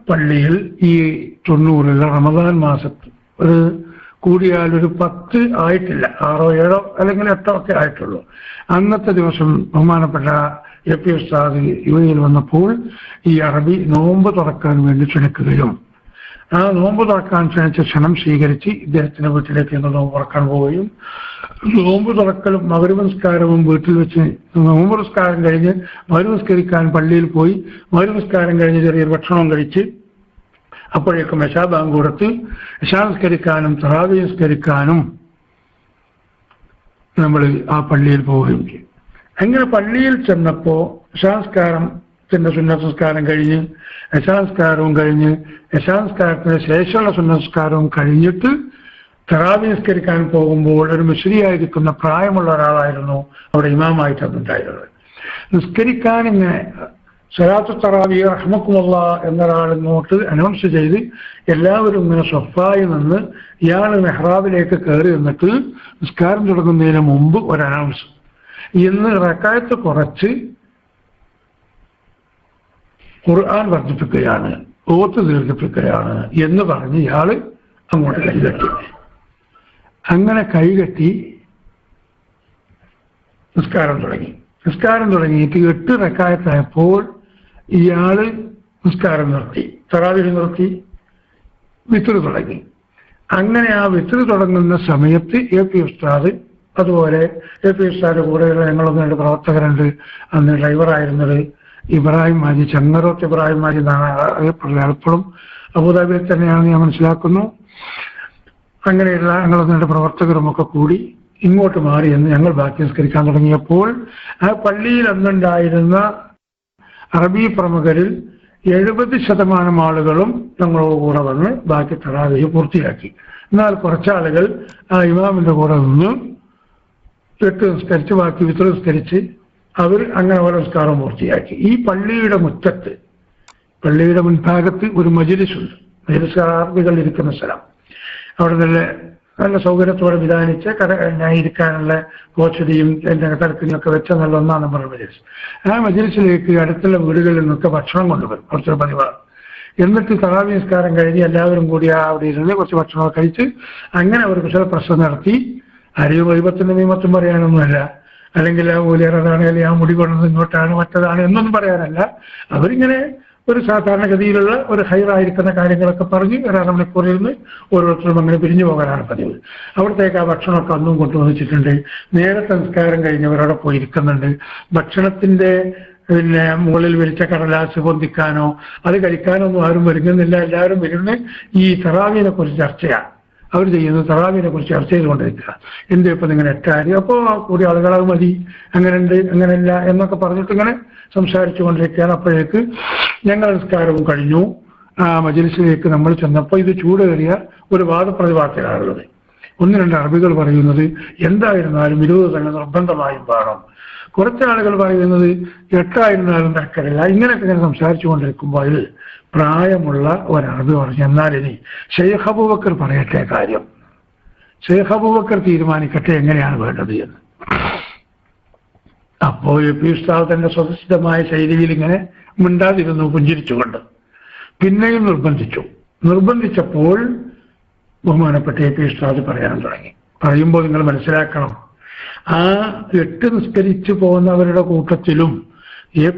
പള്ളിയിൽ ഈ 90 റമദാൻ മാസത്തിൽ ഒരു കൂടിയാൽ ഒരു 10 ആയിട്ടില്ല, 6 7 അല്ലെങ്കിൽ 8 ഒക്കെ ആയിട്ടുള്ളൂ. അന്നത്തെ ദിവസം ബഹുമാനപ്പെട്ട എ പി ഉസ്താദ് യുഎഇയിൽ വന്നപ്പോൾ ഈ അറബി നോമ്പ് തുറക്കാൻ വേണ്ടി ക്ഷണിക്കുകയും ആ നോമ്പ് തുറക്കാൻ ക്ഷണിച്ച ക്ഷണം സ്വീകരിച്ച് ഇദ്ദേഹത്തിന്റെ വീട്ടിലേക്ക് നോമ്പ് തുറക്കാൻ പോവുകയും നോമ്പ് തുറക്കലും മഗ്‌രിബ് നിസ്കാരവും വീട്ടിൽ വെച്ച് നോമ്പ് നിസ്കാരം കഴിഞ്ഞ് മഗ്‌രിബ് നിസ്കരിക്കാൻ പള്ളിയിൽ പോയി മഗ്‌രിബ് നിസ്കാരം കഴിഞ്ഞ് ചെറിയൊരു ഭക്ഷണം കഴിച്ച് അപ്പോഴേക്കും ഇശാ ബാങ്ക് കൊടുത്ത് ഇശാ നിസ്കരിക്കാനും തറാവീഹ് നിസ്കരിക്കാനും നമ്മൾ ആ പള്ളിയിൽ പോവുകയും ചെയ്യും. അങ്ങനെ പള്ളിയിൽ ചെന്നപ്പോൾ ഇശാ നിസ്കാരത്തിന്റെ സുന്നത്ത് നിസ്കാരം കഴിഞ്ഞ് ഇശാ നിസ്കാരവും കഴിഞ്ഞ് ഇശാ നിസ്കാരത്തിന് ശേഷമുള്ള സുന്നത്ത് നിസ്കാരവും കഴിഞ്ഞിട്ട് തറാവീഹ് നിസ്കരിക്കാൻ പോകുമ്പോൾ ഒരു മുസ്ലിയായിരിക്കുന്ന പ്രായമുള്ള ഒരാളായിരുന്നു അവിടെ ഇമാമായിട്ട് അതുണ്ടായിരുന്നത്. നിസ്കരിക്കാൻ ഇങ്ങനെ സ്വലാത്തു തറാവീഹ് റഹ്മക്കുമുല്ലാഹ് എന്നൊരാൾ ഇങ്ങോട്ട് അനൗൺസ് ചെയ്ത് എല്ലാവരും ഇങ്ങനെ സ്വഫായി നിന്ന് ഇയാൾ മെഹ്റാബിലേക്ക് കയറി നിന്നിട്ട് നിസ്കാരം തുടങ്ങുന്നതിന് മുമ്പ് ഒരു അനൗൺസ്, ഇന്ന് റക്അത്ത് കുറച്ച് ഖുർആൻ വർദ്ധിപ്പിക്കുകയാണ്, ഓത്ത് ദീർഘിപ്പിക്കുകയാണ് എന്ന് പറഞ്ഞ് ഇയാൾ അങ്ങോട്ട് കൈകെട്ടി. അങ്ങനെ കൈകെട്ടി നിസ്കാരം തുടങ്ങിയിട്ട് 8 റക്അത്തായപ്പോൾ ഇയാള് നിസ്കാരം നിർത്തി, തറാവീഹ് നിർത്തി, വിത്ർ തുടങ്ങി. അങ്ങനെ ആ വിത്ർ തുടങ്ങുന്ന സമയത്ത് എ പി ഉസ്താദ്, അതുപോലെ എ പി ഉസ്താദിന്റെ കൂടെയുള്ള ഞങ്ങളൊന്ന് 2 പ്രവർത്തകരുണ്ട്. അന്ന് ഡ്രൈവറായിരുന്നത് ഇബ്രാഹിം മാജി, ചെങ്ങറോത്ത് ഇബ്രാഹിം മാജി എന്നാണ് അറിയപ്പെടുന്നത്. എപ്പോഴും അബുദാബിയിൽ തന്നെയാണ് ഞാൻ മനസ്സിലാക്കുന്നു. അങ്ങനെയുള്ള ഞങ്ങളൊന്ന് 2 പ്രവർത്തകരും ഒക്കെ കൂടി ഇങ്ങോട്ട് മാറി എന്ന് ഞങ്ങൾ ബാക്കി നിസ്കരിക്കാൻ തുടങ്ങിയപ്പോൾ ആ പള്ളിയിൽ അന്നുണ്ടായിരുന്ന അറബി പ്രമുഖരിൽ 70% ആളുകളും ഞങ്ങളോട് കൂടെ വന്ന് ബാക്കി തറാവീഹ് പൂർത്തിയാക്കി. എന്നാൽ കുറച്ചാളുകൾ ആ ഇമാമിന്റെ കൂടെ നിന്ന് 8 നിസ്കരിച്ച് ബാക്കി വിത്ർ നിസ്കരിച്ച് അവർ അങ്ങനെ ഓരോ നിസ്കാരം പൂർത്തിയാക്കി. ഈ പള്ളിയുടെ മുറ്റത്ത്, പള്ളിയുടെ മുൻഭാഗത്ത് ഒരു മജ്‌ലിസുണ്ട്. മജ്‌ലിസ് അറബികൾ ഇരിക്കുന്ന സ്ഥലം. അവിടെ നല്ല സൗകര്യത്തോടെ വിധാനിച്ച് ഇരിക്കാനുള്ള കോച്ചടിയും തരത്തിനൊക്കെ വെച്ച നല്ല 1-ാം നമ്പർ മജ്‌ലിസ്. ആ മജ്‌ലിസിലേക്ക് അടുത്തുള്ള വീടുകളിൽ നിന്നൊക്കെ ഭക്ഷണം കൊണ്ടുവരും, കുറച്ചൊരു പതിവാണ്. എന്നിട്ട് തറാവീഹ് നിസ്കാരം കഴിഞ്ഞ് എല്ലാവരും കൂടി അവിടെ ഇരുന്ന് കുറച്ച് ഭക്ഷണമൊക്കെ കഴിച്ച് അങ്ങനെ ഒരു കുശല പ്രശ്നം നടത്തി. ആരെയും വൈബത്തിന്റെ നിയമത്തും പറയാനൊന്നുമല്ല, അല്ലെങ്കിൽ ആ മൂല്യറാണ്, അല്ലെങ്കിൽ ആ മുടി കൊണ്ടത് ഇങ്ങോട്ടാണ് മറ്റതാണ് എന്നൊന്നും പറയാനല്ല. അവരിങ്ങനെ ഒരു സാധാരണഗതിയിലുള്ള ഒരു ഹൈറായിരിക്കുന്ന കാര്യങ്ങളൊക്കെ പറഞ്ഞ് 1 മണിക്കൂറിൽ നിന്ന് ഓരോരുത്തരും അങ്ങനെ പിരിഞ്ഞു പോകാനാണ് പതിവ്. അവിടത്തേക്ക് ആ ഭക്ഷണമൊക്കെ അന്നും കൊണ്ടുവന്നിട്ടുണ്ട്. നേരത്തെ സംസ്കാരം കഴിഞ്ഞവരവിടെ പോയിരിക്കുന്നുണ്ട്. ഭക്ഷണത്തിന്റെ മുകളിൽ വിരിച്ച കടലാസ് പൊന്തിക്കാനോ അത് കഴിക്കാനോ ഒന്നും ആരും വരുന്നില്ല. എല്ലാവരും വരുന്ന ഈ തറാവീഹിനെ കുറിച്ച് ചർച്ചയാണ് അവർ ചെയ്യുന്നത്. തറാവീഹിനെ കുറിച്ച് ചർച്ച ചെയ്തുകൊണ്ടിരിക്കുക. എന്ത് ഇപ്പം നിങ്ങൾ 8 ആര്, അപ്പോൾ കൂടി ആളുകളാവും മതി, അങ്ങനെയുണ്ട് അങ്ങനെയല്ല എന്നൊക്കെ പറഞ്ഞിട്ട് ഇങ്ങനെ സംസാരിച്ചു കൊണ്ടിരിക്കുകയാണ്. അപ്പോഴേക്ക് ഞങ്ങൾ നിസ്കാരവും കഴിഞ്ഞു. ആ മജ്‌ലിസിലേക്ക് നമ്മൾ ചെന്നപ്പോൾ ഇത് ചൂടേറിയ ഒരു വാദപ്രതിവാദത്തിലാണുള്ളത്. 1-2 അറബികൾ പറയുന്നത് എന്തായിരുന്നാലും 20 തന്നെ നിർബന്ധമായും വേണം. കുറച്ചാളുകൾ പറയുന്നത് 8 ആയിരുന്നാലും തരക്കടില്ല. ഇങ്ങനെയൊക്കെ ഇങ്ങനെ സംസാരിച്ചു കൊണ്ടിരിക്കുമ്പോൾ അതിൽ പ്രായമുള്ള ഒരറബി പറഞ്ഞു, എന്നാൽ ഇനി ശൈഖ് അബൂബക്കർ പറയട്ടെ കാര്യം. ശൈഖ് അബൂബക്കർ തീരുമാനിക്കട്ടെ എങ്ങനെയാണ് വേണ്ടത് എന്ന്. അപ്പോൾ പി ഉസ്താദ് തന്റെ സ്വതസിദ്ധമായ ശൈലിയിൽ ഇങ്ങനെ മിണ്ടാതിരുന്നു പുഞ്ചിരിച്ചുകൊണ്ട്. പിന്നെയും നിർബന്ധിച്ചപ്പോൾ ബഹുമാനപ്പെട്ട പി ഉസ്താദ് പറയാൻ തുടങ്ങി. പറയുമ്പോൾ നിങ്ങൾ മനസ്സിലാക്കണം, ആ 8 നിസ്കരിച്ചു പോകുന്നവരുടെ കൂട്ടത്തിലും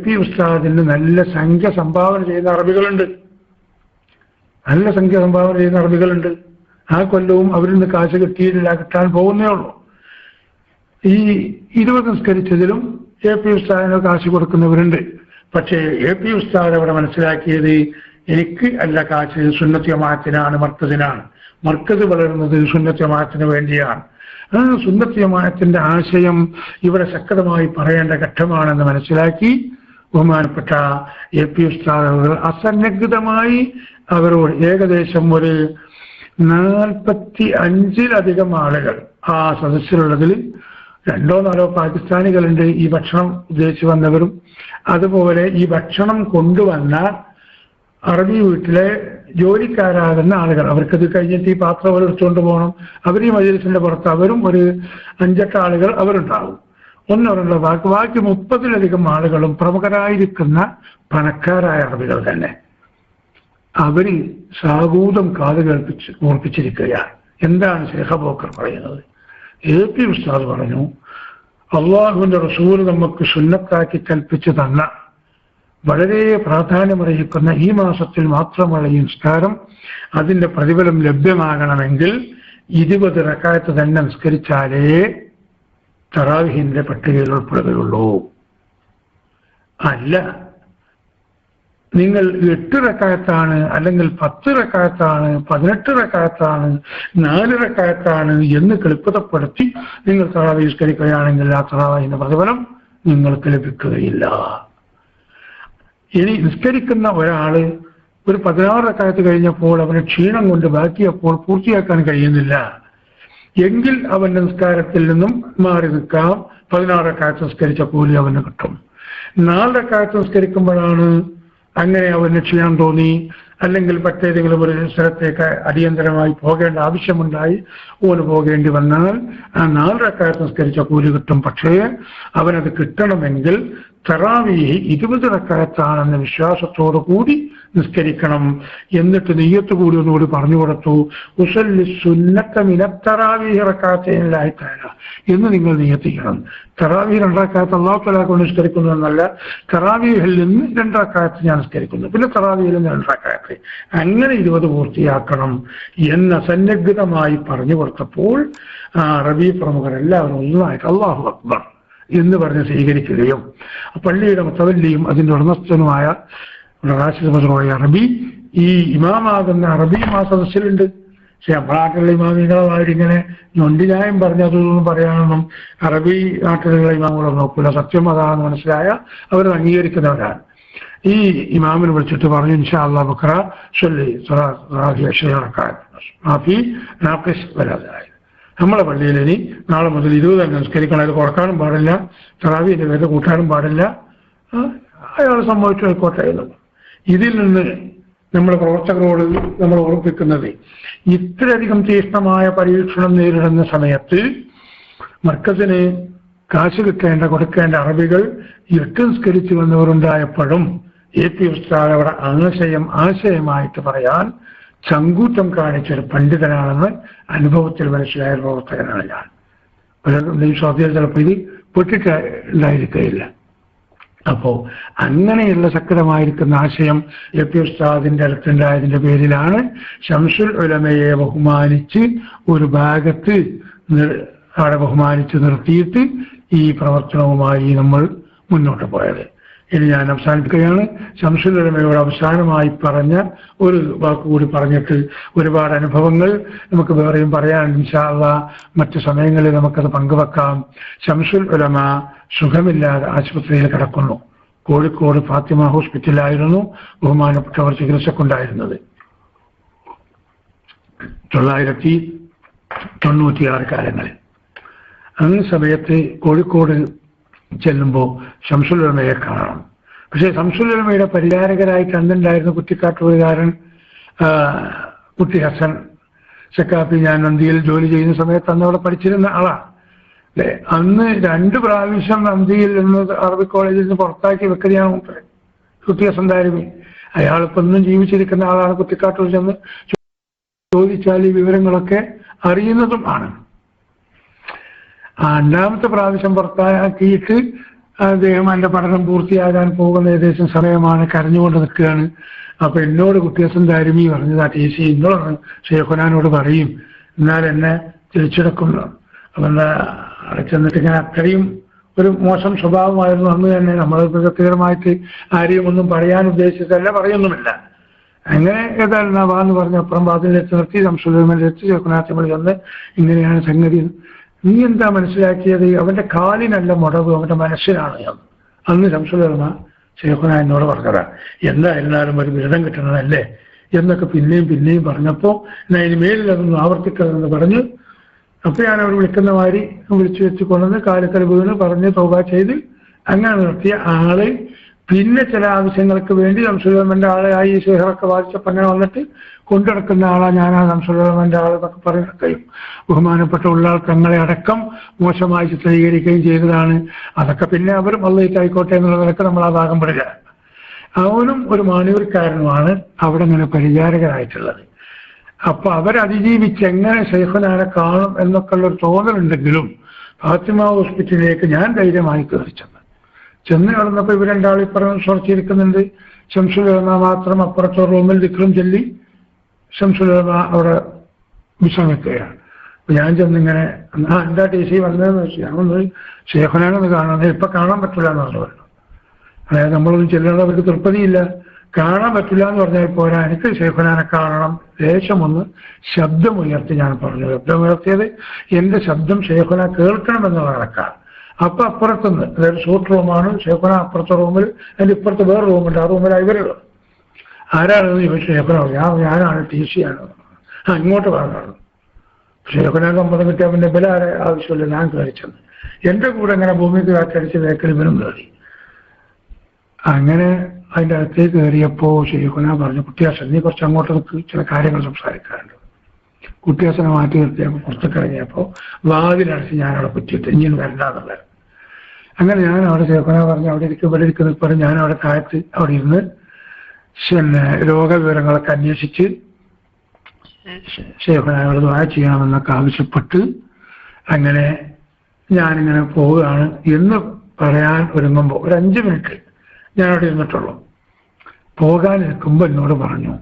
പി ഉസ്താദിന് നല്ല സംഖ്യ സംഭാവന ചെയ്യുന്ന അറബികളുണ്ട്. ആ കൊല്ലവും അവരിൽ നിന്ന് കാശ് കിട്ടിയിട്ടില്ല, കിട്ടാൻ പോകുന്നേ ഉള്ളൂ. ഈ 20 നിസ്കരിച്ചതിലും പി ഉസ്താദിന് കാശ് കൊടുക്കുന്നവരുണ്ട്. പക്ഷേ പി ഉസ്താദ് അവിടെ മനസ്സിലാക്കിയത് എനിക്ക് അല്ല കാശ്, സുന്നത്ത് ജമാഅത്തിനാണ്, മർക്കസിനാണ്. മർക്കസ് വളരുന്നത് സുന്നത്ത് ജമാഅത്തിന് വേണ്ടിയാണ്. ആ സുന്നത്ത് ജമാഅത്തിന്റെ ആശയം ഇവിടെ ശക്തമായി പറയേണ്ട ഘട്ടമാണെന്ന് മനസ്സിലാക്കി ബഹുമാനപ്പെട്ട പി ഉസ്താദ് അസന്നിഗ്ധമായി അവരോട് ഏകദേശം ഒരു 45-ലധികം ആളുകൾ ആ സദസ്സിലുള്ളതിൽ 2-4 പാകിസ്ഥാനികളുണ്ട് ഈ ഭക്ഷണം ഉദ്ദേശിച്ച് വന്നവരും. അതുപോലെ ഈ ഭക്ഷണം കൊണ്ടുവന്ന അറബി വീട്ടിലെ ജോലിക്കാരാകുന്ന ആളുകൾ, അവർക്കത് കഴിഞ്ഞിട്ട് ഈ പാത്രം അവർ എടുത്തുകൊണ്ട് പോകണം. അവർ ഈ മജ്‌ലിസിന്റെ പുറത്ത് അവരും ഒരു 5-8 ആളുകൾ അവരുണ്ടാവും. ഒന്നൊരുള്ള ബാക്കി 30-ലധികം ആളുകളും പ്രമുഖരായിരിക്കുന്ന പണക്കാരായ അറബികൾ തന്നെ. അവര് സാഗൂതം കാത് ഓർപ്പിച്ചിരിക്കുകയാണ്. എന്താണ് ശൈഖ് അബൂബക്കർ പറയുന്നത്? പി ഉസ്താദ് പറഞ്ഞു, അള്ളാഹുവിന്റെ റസൂൽ നമുക്ക് സുന്നത്താക്കി കൽപ്പിച്ചു തന്ന വളരെ പ്രാധാന്യമർഹിക്കുന്ന ഈ മാസത്തിൽ മാത്രമുള്ള ഈ നിസ്കാരം, അതിന്റെ പ്രതിഫലം ലഭ്യമാകണമെങ്കിൽ 20 റക്അത്ത് തന്നെ നിസ്കരിച്ചാലേ തറാവീഹിന്റെ പട്ടികയിൽ ഉൾപ്പെടുകയുള്ളൂ. അല്ല, നിങ്ങൾ 8 റക്അത്താണ്, അല്ലെങ്കിൽ 10 റക്അത്താണ്, 18 റക്അത്താണ്, 4 റക്അത്താണ് എന്ന് കെളിപ്പതപ്പെടുത്തി നിങ്ങൾ തറാവീഹ് നിസ്കരിക്കുകയാണെങ്കിൽ ആ തറാവീഹിന്റെ പ്രതിഫലം നിങ്ങൾക്ക് ലഭിക്കുകയില്ല. ഇനി നിസ്കരിക്കുന്ന ഒരാള് ഒരു 16 റക്അത്ത് കഴിഞ്ഞപ്പോൾ അവന് ക്ഷീണം കൊണ്ട് ബാക്കിയപ്പോൾ പൂർത്തിയാക്കാൻ കഴിയുന്നില്ല എങ്കിൽ അവന്റെ നിസ്കാരത്തിൽ നിന്നും മാറി നിൽക്കാം. 16 റക്അത്ത് നിസ്കരിച്ച കൂലി അവന് കിട്ടും. 4 റക്അത്ത് നിസ്കരിക്കുമ്പോഴാണ് അങ്ങനെ അവന് ക്ഷീണം തോന്നി, അല്ലെങ്കിൽ മറ്റേതെങ്കിലും ഒരു സ്ഥലത്തേക്ക് അടിയന്തരമായി പോകേണ്ട ആവശ്യമുണ്ടായി ഓന് പോകേണ്ടി വന്നാൽ ആ 4 റക്അത്ത് നിസ്കരിച്ച കൂലി കിട്ടും. പക്ഷേ അവനത് കിട്ടണമെങ്കിൽ തറാവീഹ് 20 റക്അത്താണെന്ന വിശ്വാസത്തോടു കൂടി നിസ്കരിക്കണം. എന്നിട്ട് നിയ്യത്ത് കൂടി ഒന്നുകൂടി പറഞ്ഞു കൊടുത്തു, ഉസല്ലി സുന്നത്ത മിനത്ത് തറാവീഹ് റക്അത്തൈൻ ലില്ലാഹി തആല എന്ന് നിങ്ങൾ നിയ്യത്ത് ചെയ്യണം. തറാവീഹ് 2 റക്അത്ത് അല്ലാഹു തആല കൊണ്ട് നിസ്കരിക്കുന്നു എന്നല്ല, തറാവീഹിൽ നിന്ന് 2 റക്അത്ത് ഞാൻ നിസ്കരിക്കുന്നു, പിന്നെ തറാവീഹിൽ നിന്ന് 2 റക്അത്ത്, അങ്ങനെ 20 പൂർത്തിയാക്കണം എന്ന് സന്നിഗ്ധമായി പറഞ്ഞു കൊടുത്തപ്പോൾ അറബി പ്രമുഖരെല്ലാവരും ഒന്നായിട്ട് അല്ലാഹു അക്ബർ എന്ന് പറഞ്ഞ് സ്വീകരിക്കുകയും പള്ളിയുടെ മുത്തവല്ലിയും അതിന്റെ ഉടമസ്ഥനുമായ റാഷിദ് മസ്റൂഇ അറബി ഈ ഇമാമാകുന്ന അറബിയും ആ സദസ്സിലുണ്ട്. പക്ഷെ നമ്മുടെ നാട്ടിലുള്ള ഇമാമികളായിട്ടിങ്ങനെ ഞൊണ്ടിനായം പറഞ്ഞതൊന്നും പറയാനൊന്നും അറബി നാട്ടിലുള്ള ഇമാമുകളൊന്നും നോക്കൂല. സത്യം അതാണെന്ന് മനസ്സിലായ അവർ അംഗീകരിക്കുന്നവരാണ്. ഈ ഇമാമിനെ വിളിച്ചിട്ട് പറഞ്ഞു, ഇൻഷാ അല്ലാഹ് ബക്ര ചൊല്ലി വരാതായി നമ്മളെ പള്ളിയിൽ ഇനി നാളെ മുതൽ 20 തന്നെ നിസ്കരിക്കണം, അത് കുറക്കാനും പാടില്ല, തറാവീഹിന്റെ പേര് കൂട്ടാനും പാടില്ല. അയാൾ സംഭവിച്ചു ആയിക്കോട്ടെ എന്നത്. ഇതിൽ നിന്ന് നമ്മുടെ പ്രവർത്തകരോട് നമ്മൾ ഓർമ്മിപ്പിക്കുന്നത്, ഇത്രയധികം തീക്ഷ്ണമായ പരീക്ഷണം നേരിടുന്ന സമയത്ത് മർക്കസിന് കാശ് കൊടുക്കേണ്ട അറബികൾ 8 നിസ്കരിച്ചു വന്നവരുണ്ടായപ്പോഴും പി ഉസ്താദ് അവിടെ ആശയമായിട്ട് പറയാൻ ചങ്കൂറ്റം കാണിച്ചൊരു പണ്ഡിതനാണെന്ന് അനുഭവത്തിൽ മനസ്സിലായ പ്രവർത്തകനാണ് ഞാൻ. പലരുടെയും സ്വാധീനം ചിലപ്പോൾ ഇത് പെട്ടിട്ടുണ്ടായിരിക്കുകയില്ല. അപ്പോ അങ്ങനെയുള്ള ശക്തമായിരിക്കുന്ന ആശയം പി ഉസ്താദിന്റെ അടുത്തുണ്ടായതിന്റെ പേരിലാണ് ശംസുൽ ഉലമയെ ബഹുമാനിച്ച് ഒരു ഭാഗത്ത് അവിടെ ബഹുമാനിച്ച് നിർത്തിയിട്ട് ഈ പ്രവർത്തനവുമായി നമ്മൾ മുന്നോട്ട് പോയത്. ഇനി ഞാൻ അവസാനിപ്പിക്കുകയാണ്. ശംസുൽ ഉലമയോട് അവസാനമായി പറഞ്ഞ ഒരു വാക്കുകൂടി പറഞ്ഞിട്ട് ഒരുപാട് അനുഭവങ്ങൾ നമുക്ക് വേറെയും പറയാൻ ഇൻഷാ അല്ലാഹ് മറ്റു സമയങ്ങളിൽ നമുക്കത് പങ്കുവെക്കാം. ശംസുൽ ഉലമ സുഖമില്ലാതെ ആശുപത്രിയിൽ കിടക്കുന്നു. കോഴിക്കോട് ഫാത്തിമ ഹോസ്പിറ്റലിലായിരുന്നു ബഹുമാനപ്പെട്ടവർ ചികിത്സക്കുണ്ടായിരുന്നത്. 1996 കാലങ്ങളിൽ. അന്ന് സമയത്ത് കോഴിക്കോട് ചെല്ലുമ്പോൾ ശംസുൽ ഉലമയെ കാണണം. പക്ഷേ ശംസുൽ ഉലമയുടെ പരിചാരകരായിട്ട് അന്നുണ്ടായിരുന്ന കുറ്റിക്കാട്ടുകാരൻ കുട്ടി ഹസൻ സക്കാഫി ഞാൻ നന്ദിയിൽ ജോലി ചെയ്യുന്ന സമയത്ത് അന്ന് അവിടെ പഠിച്ചിരുന്ന ആളാണ് അല്ലെ. അന്ന് 2 പ്രാവശ്യം നന്ദിയിൽ നിന്ന് അറബി കോളേജിൽ നിന്ന് പുറത്താക്കി വെക്കുകയാണ് മൂപ്പര് കുട്ടിയാസൻ ദാരിമി. അയാളിപ്പോ ഒന്നും ജീവിച്ചിരിക്കുന്ന ആളാണ്. കുത്തിക്കാട്ടൂർ ചെന്ന് ചോദിച്ചാൽ ഈ വിവരങ്ങളൊക്കെ അറിയുന്നതുമാണ്. 2ാമത്തെ പ്രാവശ്യം പുറത്താക്കിയിട്ട് അദ്ദേഹം എൻ്റെ പഠനം പൂർത്തിയാകാൻ പോകുന്ന ഏകദേശം സമയമാണ്. കരഞ്ഞുകൊണ്ട് നിൽക്കുകയാണ്. അപ്പൊ എന്നോട് കുട്ടിയാസൻ ദാരിമി പറഞ്ഞത്, ആ TC ഇന്നോട് ഷെയ്ഖുനാനോട് പറയും, എന്നാൽ എന്നെ തിരിച്ചെടുക്കുന്നു. അപ്പൊ എന്താ അവിടെ ചെന്നിട്ട് ഇങ്ങനെ അത്രയും ഒരു മോശം സ്വഭാവമായിരുന്നു അന്ന് തന്നെ. നമ്മൾ വ്യക്തിപരമായിട്ട് ആരെയും ഒന്നും പറയാൻ ഉദ്ദേശിച്ചതല്ല, പറയുന്നുമില്ല. അങ്ങനെ ഏതായാലും നവാന്ന് പറഞ്ഞ അപ്പുറം വാതിലെത്തി നിർത്തി സംശുദ്ധമെത്തി ഷെയ്ഖുനാഥിമൾ ചെന്ന് ഇങ്ങനെയാണ് സംഗതി. നീ എന്താ മനസ്സിലാക്കിയത്? അവന്റെ കാലിനല്ല മുടവ്, അവന്റെ മനസ്സിലാണ്. അന്ന് ശംസുലമ ഷെയ്ഖുന എന്നോട് പറഞ്ഞതാ. എന്തായിരുന്നാലും ഒരു ബിരുദം കിട്ടണതല്ലേ എന്നൊക്കെ പിന്നെയും പറഞ്ഞപ്പോ ഞാൻ ഇനി മേലിൽ അതൊന്നും ആവർത്തിക്കരുതെന്ന് പറഞ്ഞു. അപ്പൊ ഞാൻ അവർ വിളിക്കുന്ന മാതിരി വിളിച്ചു വെച്ച് കൊണ്ടുവന്ന് കാലിക്കൽ വീണ് പറഞ്ഞ് തൗബ ചെയ്ത് അങ്ങനെ നിർത്തിയ ആള് പിന്നെ ചില ആവശ്യങ്ങൾക്ക് വേണ്ടി ശംസുലമന്റെ ആളായി ഈ ഷെയ്ഖൊക്കെ വാദിച്ചപ്പോൾ അങ്ങനെ വന്നിട്ട് കൊണ്ടുനടക്കുന്ന ആളാ ഞാനാ ശംസുലമന്റെ ആളെന്നൊക്കെ പറയുകയും ബഹുമാനപ്പെട്ട ഉള്ള തങ്ങളെ അടക്കം മോശമായി ചിത്രീകരിക്കുകയും ചെയ്തതാണ്. അതൊക്കെ പിന്നെ അവരും വള്ളയിട്ടായിക്കോട്ടെ എന്നുള്ള നിലക്ക് നമ്മൾ ആ ഭാഗം പെടുക. അവനും ഒരു മാനൂർക്കാരനുമാണ് അവിടെ ഇങ്ങനെ പരിചാരകരായിട്ടുള്ളത്. അപ്പൊ അവരതിജീവിച്ച് എങ്ങനെ ഷെയ്ഖുനാനെ കാണും എന്നൊക്കെ ഉള്ളൊരു തോന്നലുണ്ടെങ്കിലും ഫാത്തിമ ഹോസ്പിറ്റലിലേക്ക് ഞാൻ ധൈര്യമായി കയറി ചെന്ന് കിടന്നപ്പോ ഇവർ രണ്ടാളും ഇപ്പുറം സുറച്ചിരിക്കുന്നുണ്ട്. ശംസുലമ മാത്രം അപ്പുറത്തെ റൂമിൽ ദിക്റും ചൊല്ലി ശംസുലമ അവിടെ വിശ്രമിക്കുകയാണ്. ഞാൻ ചെന്നിങ്ങനെ എന്താ TC വന്നതെന്ന് വെച്ചാൽ ഞാനൊന്ന് ഷെയ്ഖുനാനൊന്ന് കാണാൻ ഇപ്പൊ കാണാൻ പറ്റില്ല എന്ന് പറഞ്ഞു. അതായത് നമ്മളൊന്നും ചെല്ലുന്നത് അവർക്ക് തൃപ്തിയില്ല. കാണാൻ പറ്റില്ല എന്ന് പറഞ്ഞാൽ പോരാ, എനിക്ക് ഷെയ്ഖുനാനെ കാണണം. ദേശമൊന്ന് ശബ്ദമുയർത്തി ഞാൻ പറഞ്ഞു. ശബ്ദമുയർത്തിയത് എന്റെ ശബ്ദം ഷെയ്ഖുന കേൾക്കണമെന്നുള്ള കണക്കാണ്. അപ്പൊ അപ്പുറത്തുനിന്ന്, അതായത് സൂട്ട് റൂമാണ്, ഷെയ്ഖുന അപ്പുറത്തെ റൂമിൽ, അതിന്റെ ഇപ്പുറത്ത് വേറെ റൂമുണ്ട്, ആ റൂമിലാണ് ഇവരുള്ളത്. ആരാണെന്ന് ചോദിച്ചു. ഷെയ്ഖുന ഞാനാണ് TC ആണ്. ഇങ്ങോട്ട് പറഞ്ഞു. ഷെയ്ഖുന സമ്മതം കിട്ടിയാൽ പിന്നെ ബലാരെ ആവശ്യമില്ല, ഞാൻ കയറിച്ചെന്ന്. എന്റെ കൂടെ ഇങ്ങനെ ഭൂമിക്ക് കാറ്റടിച്ച് വേക്കൽ ഇവനും കയറി. അങ്ങനെ അതിൻ്റെ അകത്തേക്ക് കയറിയപ്പോ ഷെയ്ഖുന പറഞ്ഞു, കുട്ടിയാസൻ നീ കുറച്ച് അങ്ങോട്ട് നിൽക്ക്, ചില കാര്യങ്ങൾ സംസാരിക്കാറുണ്ട്. കുട്ടിയാസനെ മാറ്റി നിർത്തിയപ്പോൾ പുറത്തേക്ക് ഇറങ്ങിയപ്പോൾ വാതിലടച്ച് ഞാൻ അവിടെ കുറ്റിയിട്ട് ഇങ്ങനെ വരണ്ടാന്നുള്ളത്. അങ്ങനെ ഞാൻ അവിടെ ഷെയ്ഖുന പറഞ്ഞു അവിടെ ഇരിക്കുന്ന പറഞ്ഞ് ഞാൻ അവിടെ താഴത്ത് അവിടെ ഇരുന്ന് പിന്നെ രോഗവിവരങ്ങളൊക്കെ അന്വേഷിച്ച് ഷെയ്ഖുനയോട് ദുആ ചെയ്യണമെന്നൊക്കെ ആവശ്യപ്പെട്ട് അങ്ങനെ ഞാനിങ്ങനെ പോവുകയാണ് എന്ന് പറയാൻ ഒരുങ്ങുമ്പോൾ ഒരു 5 മിനിറ്റ് ഞാൻ അവിടെ ഇരുന്നിട്ടുള്ളൂ. പോകാനിരിക്കുമ്പോൾ എന്നോട് പറഞ്ഞു,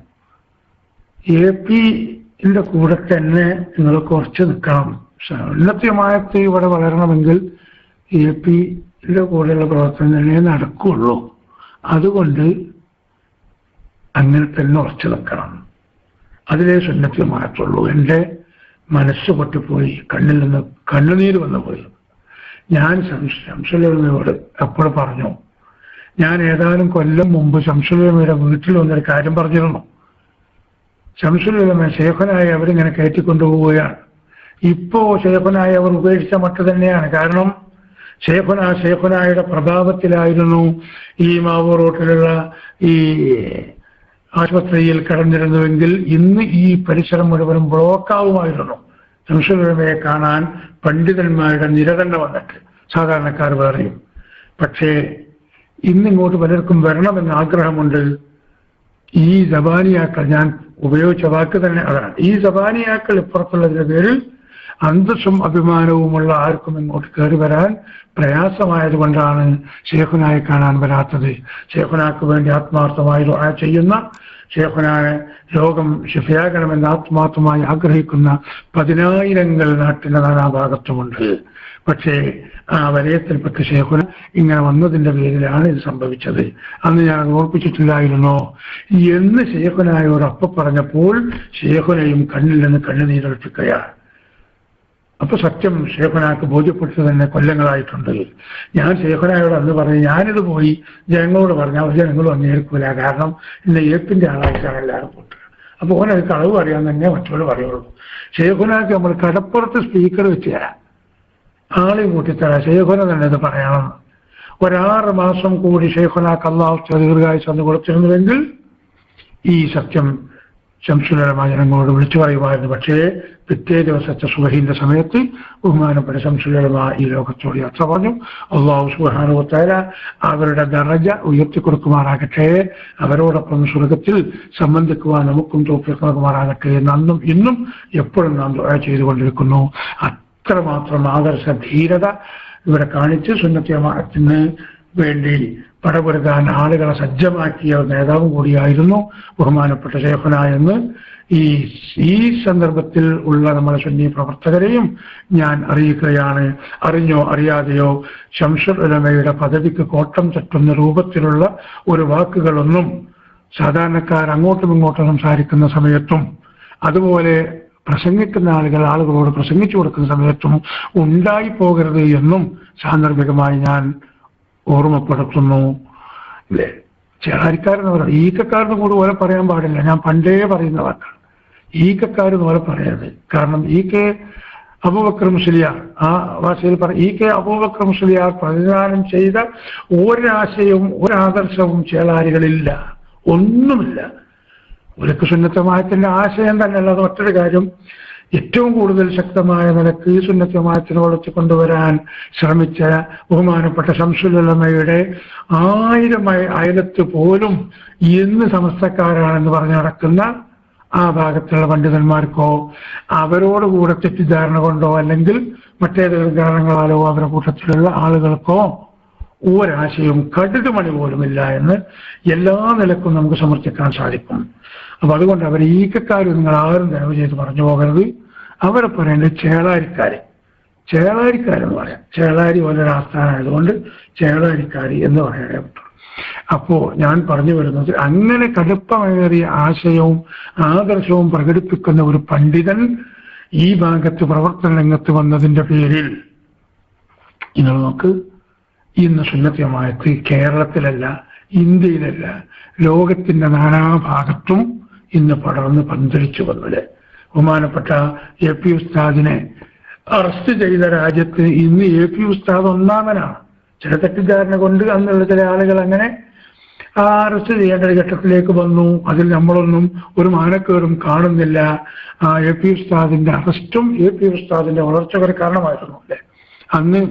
AP-ന്റെ കൂടെ തന്നെ നിങ്ങൾ കുറച്ച് നിൽക്കണം. ഉന്നതമായിട്ട് ഇവിടെ വളരണമെങ്കിൽ AP-ന്റെ കൂടെയുള്ള പ്രവർത്തനം തന്നെ നടക്കുകയുള്ളൂ. അതുകൊണ്ട് അങ്ങനെ തന്നെ ഉറച്ചു നിൽക്കണം. അതിലേ സുന്നത്യമായിട്ടുള്ളൂ. എൻ്റെ മനസ്സ് പൊട്ടിപ്പോയി, കണ്ണിൽ നിന്ന് കണ്ണുനീര് വന്നു പോയി. ഞാൻ ശംസുലമയോട് അപ്പോൾ പറഞ്ഞു, ഞാൻ ഏതാനും കൊല്ലം മുമ്പ് ശംസുലമയുടെ വീട്ടിൽ വന്നൊരു കാര്യം പറഞ്ഞിരുന്നു. ശംസുലമ ഷെയ്ഖുനായി അവരിങ്ങനെ കയറ്റിക്കൊണ്ടുപോവുകയാണ്. ഇപ്പോ ഷെയ്ഖുനായി അവർ ഉപേക്ഷിച്ച മട്ട് തന്നെയാണ്. കാരണം ഷെയ്ഖുനായുടെ പ്രഭാവത്തിലായിരുന്നു ഈ മാവൂർ റോട്ടിലുള്ള ഈ ആശുപത്രിയിൽ കടന്നിരുന്നുവെങ്കിൽ ഇന്ന് ഈ പരിസരം മുഴുവനും ബ്ലോക്കാവുമായിരുന്നു. ശംസുലമയെ കാണാൻ പണ്ഡിതന്മാരുടെ നിര തന്നെ വന്നിട്ട്, സാധാരണക്കാർ വേറെയും. പക്ഷേ ഇന്നിങ്ങോട്ട് പലർക്കും വരണമെന്ന് ആഗ്രഹമുണ്ട്. ഈ സബാനിയാക്കൾ, ഞാൻ ഉപയോഗിച്ച വാക്ക് തന്നെ അതാണ്, ഈ സബാനിയാക്കൾ ഇപ്പുറത്തുള്ളതിന്റെ പേരിൽ അന്തസ്സും അഭിമാനവുമുള്ള ആർക്കും ഇങ്ങോട്ട് കയറി വരാൻ പ്രയാസമായതുകൊണ്ടാണ് ഷെയ്ഖുനായെ കാണാൻ വരാത്തത്. ഷെയ്ഖുനാക്ക് വേണ്ടി ആത്മാർത്ഥമായി ദുആ ചെയ്യുന്ന, ഷെയ്ഖുനായെ രോഗം ശിഫയാകണമെന്ന് ആത്മാർത്ഥമായി ആഗ്രഹിക്കുന്ന 10,000 നാട്ടിന്റെ നാനാഭാഗത്തുമുണ്ട്. പക്ഷേ ആ വലയത്തിൽപ്പെട്ട ഷെയ്ഖുന ഇങ്ങനെ വന്നതിന്റെ പേരിലാണ് ഇത് സംഭവിച്ചത്. അന്ന് ഞാൻ ഓർപ്പിച്ചിട്ടില്ലായിരുന്നോ എന്ന് ഷെയ്ഖുനായോട് അപ്പം പറഞ്ഞപ്പോൾ ഷെയ്ഖുനയും കണ്ണിൽ നിന്ന് കണ്ണുനീരൊഴിപ്പിക്കുകയാണ്. അപ്പൊ സത്യം ഷെയ്ഖുനാക്ക് ബോധ്യപ്പെട്ടത് തന്നെ കൊല്ലങ്ങളായിട്ടുണ്ട്. ഞാൻ ഷെയ്ഖുനായോട് അന്ന് പറഞ്ഞു, ഞാനിത് പോയി ജനങ്ങളോട് പറഞ്ഞാൽ അവർ ജനങ്ങളും അംഗീകരിക്കൂല. കാരണം ഇന്ന് ഏപ്പിന്റെ ആളായിട്ടാണ് എല്ലാവരും പോട്ട്. അപ്പൊ ഓനത് കളവ് പറയാൻ തന്നെ മറ്റൊരു പറയുള്ളൂ. ഷെയ്ഖുനാക്ക് നമ്മൾ കടപ്പുറത്ത് സ്പീക്കർ വെച്ച് തരാം, ആളെ കൂട്ടിത്തരാം, ഷെയ്ഖുന തന്നെ ഇത് പറയണം. 6 മാസം കൂടി ഷെയ്ഖുനാക്ക് അല്ലാഹു ദീർഘായുസ്സ് കൊടുത്തിരുന്നുവെങ്കിൽ ഈ സത്യം ശംസുലമ ജനങ്ങളോട് വിളിച്ചു പറയുമായിരുന്നു. പക്ഷേ പിറ്റേ ദിവസത്തെ സുബഹിന്റെ സമയത്ത് ബഹുമാനപ്പെട്ട ശംസുലമ ഈ ലോകത്തോട് യാത്ര പറഞ്ഞു. അല്ലാഹു സുബ്ഹാനഹു വ തആല അവരുടെ ദറജ ഉയർത്തിക്കൊടുക്കുമാറാകട്ടെ, അവരോടൊപ്പം സ്വർഗത്തിൽ സംബന്ധിക്കുവാൻ നമുക്കും തൗഫീഖ് നൽകുമാറാകട്ടെ എന്ന് അന്നും ഇന്നും എപ്പോഴും നാം ദുആ ചെയ്തുകൊണ്ടിരിക്കുന്നു. അത്രമാത്രം ആദർശ ധീരത ഇവിടെ കാണിച്ച് സുന്നത്ത് ജമാഅത്തിന് വേണ്ടി പടപൊരുതാൻ ആളുകളെ സജ്ജമാക്കിയ നേതാവും കൂടിയായിരുന്നു ബഹുമാനപ്പെട്ട ശൈഖുന എന്ന് ഈ സന്ദർഭത്തിൽ ഉള്ള നമ്മുടെ സുന്നി പ്രവർത്തകരെയും ഞാൻ അറിയിക്കുകയാണ്. അറിഞ്ഞോ അറിയാതെയോ ശംസുൽ ഉലമയുടെ പദവിക്ക് കോട്ടം തട്ടുന്ന രൂപത്തിലുള്ള ഒരു വാക്കുകളൊന്നും സാധാരണക്കാർ അങ്ങോട്ടും ഇങ്ങോട്ടും സംസാരിക്കുന്ന സമയത്തും അതുപോലെ പ്രസംഗിക്കുന്ന ആളുകളോട് പ്രസംഗിച്ചു കൊടുക്കുന്ന സമയത്തും ഉണ്ടായി പോകരുത് എന്നും സാന്ദർഭികമായി ഞാൻ ഓർമ്മപ്പെടുത്തുന്നു. ഇല്ലേ, ചേളാരിക്കാരെന്ന് പറയാം, ഈക്കക്കാരെന്ന് കൂടി പോലെ പറയാൻ പാടില്ല. ഞാൻ പണ്ടേ പറയുന്ന വാക്കാണ്, ഈക്കക്കാരെന്ന് പോലെ പറയരുത്. കാരണം കെ അബൂബക്കർ മുസ്ലിയാർ ആ ഭാഷയിൽ കെ അബൂബക്കർ മുസ്ലിയാർ പ്രതിദാനം ചെയ്ത ഒരാശയവും ഒരാദർശവും ചേളാരികളില്ല, ഒന്നുമില്ല. ഒരു സുന്നത്തമായത്തിന്റെ ആശയം തന്നെ അല്ലാതെ മറ്റൊരു കാര്യം ഏറ്റവും കൂടുതൽ ശക്തമായ നിലക്ക് സുന്നത്തമായത്തിനെ വളർത്തി കൊണ്ടുവരാൻ ശ്രമിച്ച ബഹുമാനപ്പെട്ട ശംസുൽ ഉലമയുടെ 1000 അയലത്ത് പോലും ഇന്ന് സമസ്തക്കാരാണെന്ന് പറഞ്ഞു നടക്കുന്ന ആ ഭാഗത്തുള്ള പണ്ഡിതന്മാർക്കോ അവരോടുകൂടെ തെറ്റിദ്ധാരണ കൊണ്ടോ അല്ലെങ്കിൽ മറ്റേതെങ്കിലും കാരണങ്ങളാലോ അവരുടെ കൂട്ടത്തിലുള്ള ആളുകൾക്കോ ഒരാശയവും കടുകുമണി പോലുമില്ല എന്ന് എല്ലാ നിലക്കും നമുക്ക് സമർത്ഥിക്കാൻ സാധിക്കും. അപ്പൊ അതുകൊണ്ട് അവർ ഈക്കക്കാർ നിങ്ങൾ ആരും ദയവ് ചെയ്ത് പറഞ്ഞു പോകരുത്. അവരെ പറയേണ്ടത് ചേളാരിക്കാരെന്ന് പറയാം. ചേളാരി പോലൊരു ആസ്ഥാനമായതുകൊണ്ട് ചേളാരിക്കാരി എന്ന് പറയാനേ പറ്റും. അപ്പോ ഞാൻ പറഞ്ഞു വരുന്നത്, അങ്ങനെ കടുപ്പമേറിയ ആശയവും ആദർശവും പ്രകടിപ്പിക്കുന്ന ഒരു പണ്ഡിതൻ ഈ ഭാഗത്ത് പ്രവർത്തന രംഗത്ത് വന്നതിന്റെ പേരിൽ നിങ്ങൾ നോക്ക്, ഇന്ന് സുന്നത്ത് ജമാഅത്ത് കേരളത്തിലല്ല, ഇന്ത്യയിലല്ല, ലോകത്തിന്റെ നാനാഭാഗത്തും ഇന്ന് പടർന്ന് പന്തലിച്ചു വന്നത്. ബഹുമാനപ്പെട്ട AP ഉസ്താദിനെ അറസ്റ്റ് ചെയ്ത രാജ്യത്ത് ഇന്ന് AP ഉസ്താദ് ഒന്നാമനാണ്. ചില തെറ്റിദ്ധാരണ കൊണ്ട് അന്നുള്ള ചില ആളുകൾ അങ്ങനെ അറസ്റ്റ് ചെയ്യേണ്ട ഒരു ഘട്ടത്തിലേക്ക് വന്നു. അതിൽ നമ്മളൊന്നും ഒരു മാനക്കേടും കാണുന്നില്ല. AP ഉസ്താദിന്റെ അറസ്റ്റും AP ഉസ്താദിന്റെ വളർച്ചയ്ക്ക് കാരണമായിരുന്നു അല്ലേ. അന്ന്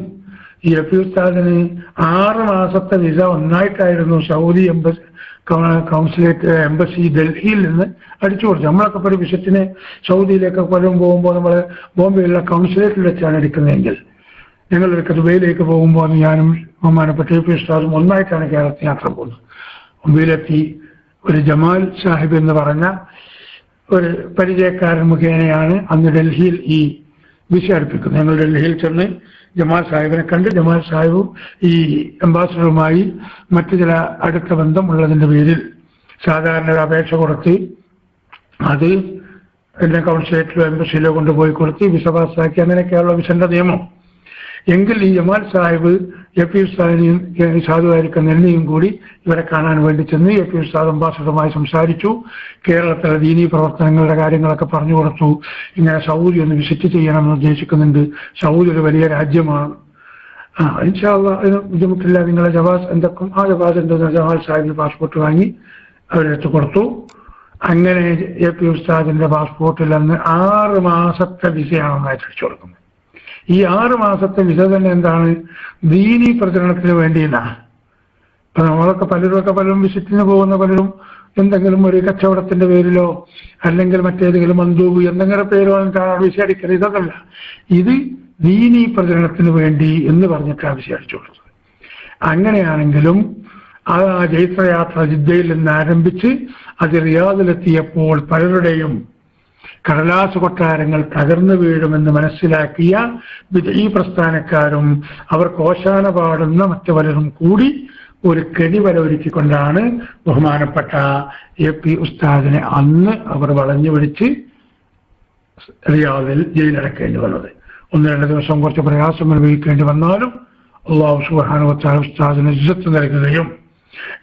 ഈ AP ഉസ്താദിന് 6 മാസത്തെ വിസ ഒന്നായിട്ടായിരുന്നു സൗദി എംബസി ഡൽഹിയിൽ നിന്ന് അടിച്ചു കൊടുത്തു. നമ്മളൊക്കെ ഒരു വിഷയത്തിന് സൗദിയിലേക്കൊക്കെ പലരും പോകുമ്പോൾ നമ്മൾ ബോംബെയിലുള്ള കൗൺസിലേറ്റിൽ വെച്ചാണ് എടുക്കുന്നതെങ്കിൽ, ഞങ്ങളൊക്കെ ദുബൈയിലേക്ക് പോകുമ്പോൾ ഞാനും ബഹുമാനപ്പെട്ട AP ഉസ്താദും ഒന്നായിട്ടാണ് കേരളത്തിൽ യാത്ര പോകുന്നത്. മുംബൈയിലെത്തി ഒരു ജമാൽ സാഹിബ് എന്ന് പറഞ്ഞ ഒരു പരിചയക്കാരൻ മുഖേനയാണ് അന്ന് ഡൽഹിയിൽ ഈ വിസ അടുപ്പിക്കുന്നത്. ഞങ്ങൾ ഡൽഹിയിൽ ചെന്ന് ജമാൽ സാഹിബിനെ കണ്ട് ജമാൽ സാഹിബും ഈ അംബാസഡറുമായി മറ്റു ചില അടുത്ത ബന്ധം ഉള്ളതിന്റെ പേരിൽ സാധാരണ ഒരു അപേക്ഷ കൊടുത്ത് അത് എന്നെ കൗൺസിലേറ്റിലോ എംബസിയിലോ കൊണ്ടുപോയി കൊടുത്ത് വിസ പാസ്സാക്കി. അങ്ങനെയൊക്കെയുള്ള വിസന്റെ നിയമം. എങ്കിൽ ഈ ജമാൽ സാഹിബ് AP ഉസ്താദിനെയും സാധുവായിരിക്കുന്ന എന്നെയും കൂടി ഇവരെ കാണാൻ വേണ്ടി ചെന്ന് AP ഉസ്താദ് അംബാസഡറുമായി സംസാരിച്ചു. കേരളത്തിലെ ദീനീ പ്രവർത്തനങ്ങളുടെ കാര്യങ്ങളൊക്കെ പറഞ്ഞു കൊടുത്തു. ഇങ്ങനെ സൗദി ഒന്ന് വിസിറ്റ് ചെയ്യണമെന്ന് ഉദ്ദേശിക്കുന്നുണ്ട്. സൗദി ഒരു വലിയ രാജ്യമാണ്. ഇൻഷാ അല്ലാഹ് അതിന് ബുദ്ധിമുട്ടില്ല, നിങ്ങളെ ജവാസ് എന്തൊക്കെ ആ ജവാസ് എന്തെന്ന് ജമാൽ സാഹിബിന് പാസ്പോർട്ട് വാങ്ങി അവരെടുത്ത് കൊടുത്തു. അങ്ങനെ AP ഉസ്താദിന്റെ പാസ്പോർട്ടിൽ അന്ന് 6 മാസത്തെ വിസയാണെന്നായിട്ട് അടിച്ചു കൊടുക്കുന്നത്. ഈ 6 മാസത്തെ വിസ തന്നെ എന്താണ്, ദീനീ പ്രചരണത്തിന് വേണ്ടിയില്ല. ഇപ്പൊ നമ്മളൊക്കെ പലരും വിസിറ്റിന് പോകുന്ന പലരും എന്തെങ്കിലും ഒരു കച്ചവടത്തിന്റെ പേരിലോ അല്ലെങ്കിൽ മറ്റേതെങ്കിലും മന്ദൂബ് എന്തെങ്കിലും പേരോ കാണാൻ വിസ അടിക്കരുത്. ഇതൊന്നല്ല, ഇത് ദീനീ പ്രചരണത്തിന് വേണ്ടി എന്ന് പറഞ്ഞിട്ടാണ് വിസ അടിച്ചു കൊടുത്തത്. അങ്ങനെയാണെങ്കിലും ആ ജൈത്രയാത്ര ജിദ്ദയിൽ നിന്ന് ആരംഭിച്ച് അത് റിയാദിലെത്തിയപ്പോൾ പലരുടെയും കടലാസ് കൊട്ടാരങ്ങൾ തകർന്നു വീഴുമെന്ന് മനസ്സിലാക്കിയ ഈ പ്രസ്ഥാനക്കാരും അവർ കോശാന പാടുന്ന മറ്റു പലരും കൂടി ഒരു കെണിവല ഒരുക്കിക്കൊണ്ടാണ് ബഹുമാനപ്പെട്ട AP ഉസ്താദിനെ അന്ന് അവർ വളഞ്ഞു പിടിച്ച് റിയാദിൽ ജയിലടക്കേണ്ടി വന്നത്. 1-2 ദിവസം കുറച്ച് പ്രയാസം അനുഭവിക്കേണ്ടി വന്നാലും അല്ലാഹു സുബ്ഹാനഹു വ തആല ഉസ്താദിന് ഇസ്സത്ത് നൽകുകയും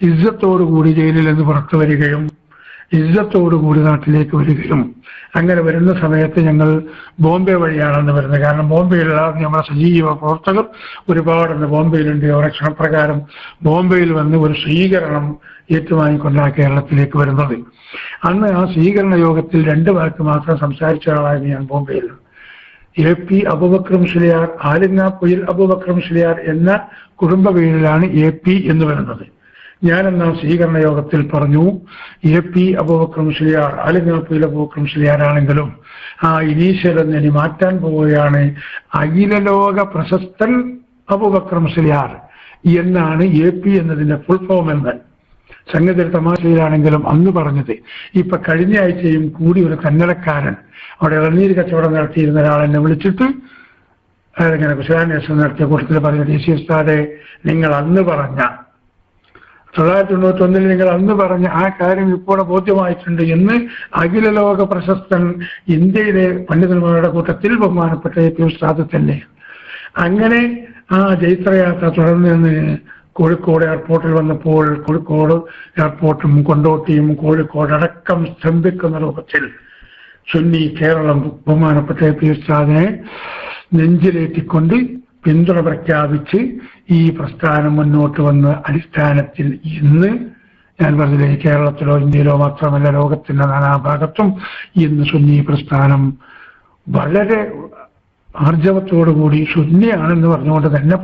ഇസ്സത്തോടുകൂടി ജയിലിൽ നിന്ന് പുറത്തു വരികയും ഇജ്ജത്തോടുകൂടി നാട്ടിലേക്ക് വരികയും അങ്ങനെ വരുന്ന സമയത്ത് ഞങ്ങൾ ബോംബെ വഴിയാണെന്ന് വരുന്നത്. കാരണം ബോംബെയിലുള്ള നമ്മുടെ സജീവ പ്രവർത്തകർ ഒരുപാടുണ്ട്, ബോംബെയിലുണ്ട്. അവരുടെ ക്ഷണപ്രകാരം ബോംബെയിൽ വന്ന് ഒരു സ്വീകരണം ഏറ്റുവാങ്ങിക്കൊണ്ടാണ് കേരളത്തിലേക്ക് വരുന്നത്. അന്ന് ആ സ്വീകരണ യോഗത്തിൽ 2 വാക്ക് മാത്രം സംസാരിച്ച ആളായിരുന്നു ഞാൻ ബോംബെയിൽ. AP അബൂബക്കർ മുസ്ലിയാർ, ആലിങ്ങാപ്പൊയിൽ അബൂബക്കർ മുസ്ലിയാർ എന്ന കുടുംബ പേരിലാണ് AP എന്ന് വരുന്നത്. ഞാനെന്നാ സ്വീകരണ യോഗത്തിൽ പറഞ്ഞു, AP അബൂബക്കർ മുസ്ലിയാർ, ആലിങ്ങാപ്പൊയിൽ അബൂബക്കർ മുസ്ലിയാരാണെങ്കിലും ആ ഇനീഷ്യൽ എന്ന് ഇനി മാറ്റാൻ പോവുകയാണ്, അഖില ലോക പ്രശസ്തൻ അബൂബക്കർ മുസ്ലിയാർ എന്നാണ് AP എന്നതിന്റെ ഫുൾ ഫോം എന്ന്. സംഗതി തമാശയിലാണെങ്കിലും അന്ന് പറഞ്ഞത്. ഇപ്പൊ കഴിഞ്ഞ ആഴ്ചയും കൂടി ഒരു കന്നഡക്കാരൻ അവിടെ ഇളനീര് കച്ചവടം നടത്തിയിരുന്ന ഒരാളെന്നെ വിളിച്ചിട്ട് ഇങ്ങനെ കുശലാന്വേഷണം നടത്തിയ കൂട്ടത്തിൽ പറഞ്ഞ DC ഉസ്താദെ, നിങ്ങൾ അന്ന് പറഞ്ഞ 1991 നിങ്ങൾ അന്ന് പറഞ്ഞ ആ കാര്യം ഇപ്പോൾ ബോധ്യമായിട്ടുണ്ട് എന്ന് അഖില ലോക പ്രശസ്തൻ ഇന്ത്യയിലെ പണ്ഡിതന്മാരുടെ കൂട്ടത്തിൽ ബഹുമാനപ്പെട്ട AP ഉസ്താദ് തന്നെ. അങ്ങനെ ആ ജൈത്രയാത്ര തുടർന്ന് കോഴിക്കോട് എയർപോർട്ടിൽ വന്നപ്പോൾ കോഴിക്കോട് എയർപോർട്ടും കൊണ്ടോട്ടിയും കോഴിക്കോട് അടക്കം സ്തംഭിക്കുന്ന രൂപത്തിൽ സുന്നി കേരളം ബഹുമാനപ്പെട്ട AP ഉസ്താദിനെ നെഞ്ചിലേറ്റിക്കൊണ്ട് പിന്തുണ പ്രഖ്യാപിച്ച് ഈ പ്രസ്ഥാനം മുന്നോട്ട് വന്ന അടിസ്ഥാനത്തിൽ ഇന്ന് ഞാൻ പറഞ്ഞില്ലേ, കേരളത്തിലോ ഇന്ത്യയിലോ മാത്രമല്ല ലോകത്തിന്റെ നാനാഭാഗത്തും ഇന്ന് സുന്നി പ്രസ്ഥാനം വളരെ ആർജവത്തോടുകൂടി സുന്നിയാണെന്ന് പറഞ്ഞുകൊണ്ട് തന്നെ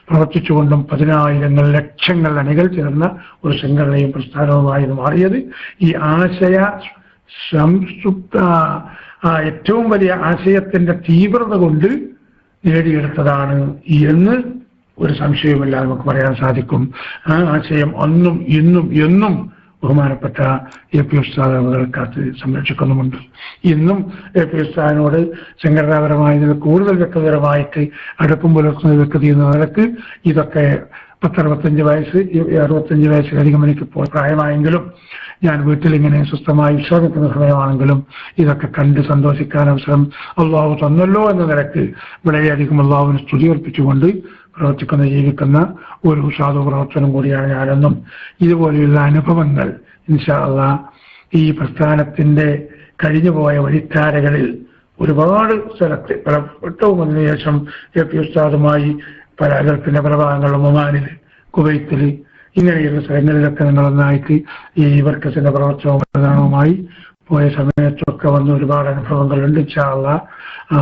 പ്രവർത്തിച്ചുകൊണ്ടും 10,000 ലക്ഷങ്ങൾ അണികൾ ചേർന്ന ഒരു സംഘടനയും പ്രസ്ഥാനവുമായി മാറിയത് ഈ ആശയ ഏറ്റവും വലിയ ആശയത്തിന്റെ തീവ്രത കൊണ്ട് നേടിയെടുത്തതാണ് എന്ന് ഒരു സംശയവുമില്ലാതെ നമുക്ക് പറയാൻ സാധിക്കും. ആ ആശയം അന്നും ഇന്നും എന്നും ബഹുമാനപ്പെട്ട AP ഉസ്താദ് കാത്ത് സംരക്ഷിക്കുന്നുമുണ്ട്. ഇന്നും AP ഉസ്താദിനോട് സംഘടനാപരമായി കൂടുതൽ വ്യക്തിപരമായിട്ട് അടുപ്പം പുലർത്തുന്ന വ്യക്തി എന്ന നിലക്ക് ഇതൊക്കെ 10-65 വയസ്സ് 65 വയസ്സിലധികം എനിക്കിപ്പോൾ പ്രായമായെങ്കിലും ഞാൻ വീട്ടിലിങ്ങനെ സ്വസ്ഥമായി വിശ്രമിക്കുന്ന സമയമാണെങ്കിലും ഇതൊക്കെ കണ്ട് സന്തോഷിക്കാൻ അവസരം അള്ളാഹു തന്നല്ലോ എന്ന നിലക്ക് വളരെയധികം അള്ളാഹുവിന് സ്തുതി അർപ്പിച്ചുകൊണ്ട് ജീവിക്കുന്ന ഒരു സാധു പ്രവർത്തനം കൂടിയാണ് ഞാനെന്നും. ഇതുപോലെയുള്ള അനുഭവങ്ങൾ ഇൻഷാ അല്ലാഹ് ഈ പ്രസ്ഥാനത്തിന്റെ കഴിഞ്ഞുപോയ വഴിത്താരകളിൽ ഒരുപാട് സ്ഥലത്ത് പലവട്ടവും അതിനുശേഷം AP ഉസ്താദുമായി പല ഗൾഫിന്റെ പല ഭാഗങ്ങളിലും ഒമാനിൽ കുവൈത്തിൽ ഇങ്ങനെയുള്ള സ്ഥലങ്ങളിലൊക്കെ നിങ്ങളൊന്നായിട്ട് ഈ വർക്കസിന്റെ പ്രവർത്തനവുമായി പോയ സമയത്തൊക്കെ വന്ന് ഒരുപാട് അനുഭവങ്ങളുണ്ട്. ഇൻഷാ അല്ലാഹ്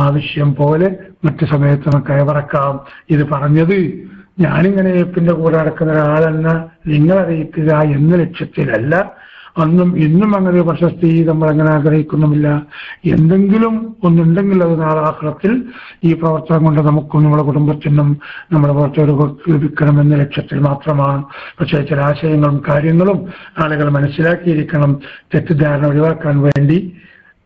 ആവശ്യം പോലെ മറ്റു സമയത്ത് നമുക്ക് അയവറക്കാം. ഇത് പറഞ്ഞത് ഞാനിങ്ങനെ ഏപ്പിന്റെ കൂടെ നടക്കുന്ന ഒരാളെന്ന നിങ്ങളറിയിക്കുക എന്ന ലക്ഷ്യത്തിലല്ല. അന്നും ഇന്നും അങ്ങനെ ഒരു പ്രശസ്തി നമ്മൾ അങ്ങനെ ആഗ്രഹിക്കുന്നുമില്ല. എന്തെങ്കിലും ഒന്നുണ്ടെങ്കിൽ അത് നാളെ ആഖിറത്തിൽ ഈ പ്രവർത്തനം കൊണ്ട് നമുക്കും നമ്മുടെ കുടുംബത്തിനും നമ്മുടെ പ്രവർത്തകർക്ക് ലഭിക്കണമെന്ന ലക്ഷ്യത്തിൽ മാത്രമാണ്. പക്ഷേ ചില ആശയങ്ങളും കാര്യങ്ങളും ആളുകൾ മനസ്സിലാക്കിയിരിക്കണം. തെറ്റിദ്ധാരണ ഒഴിവാക്കാൻ വേണ്ടി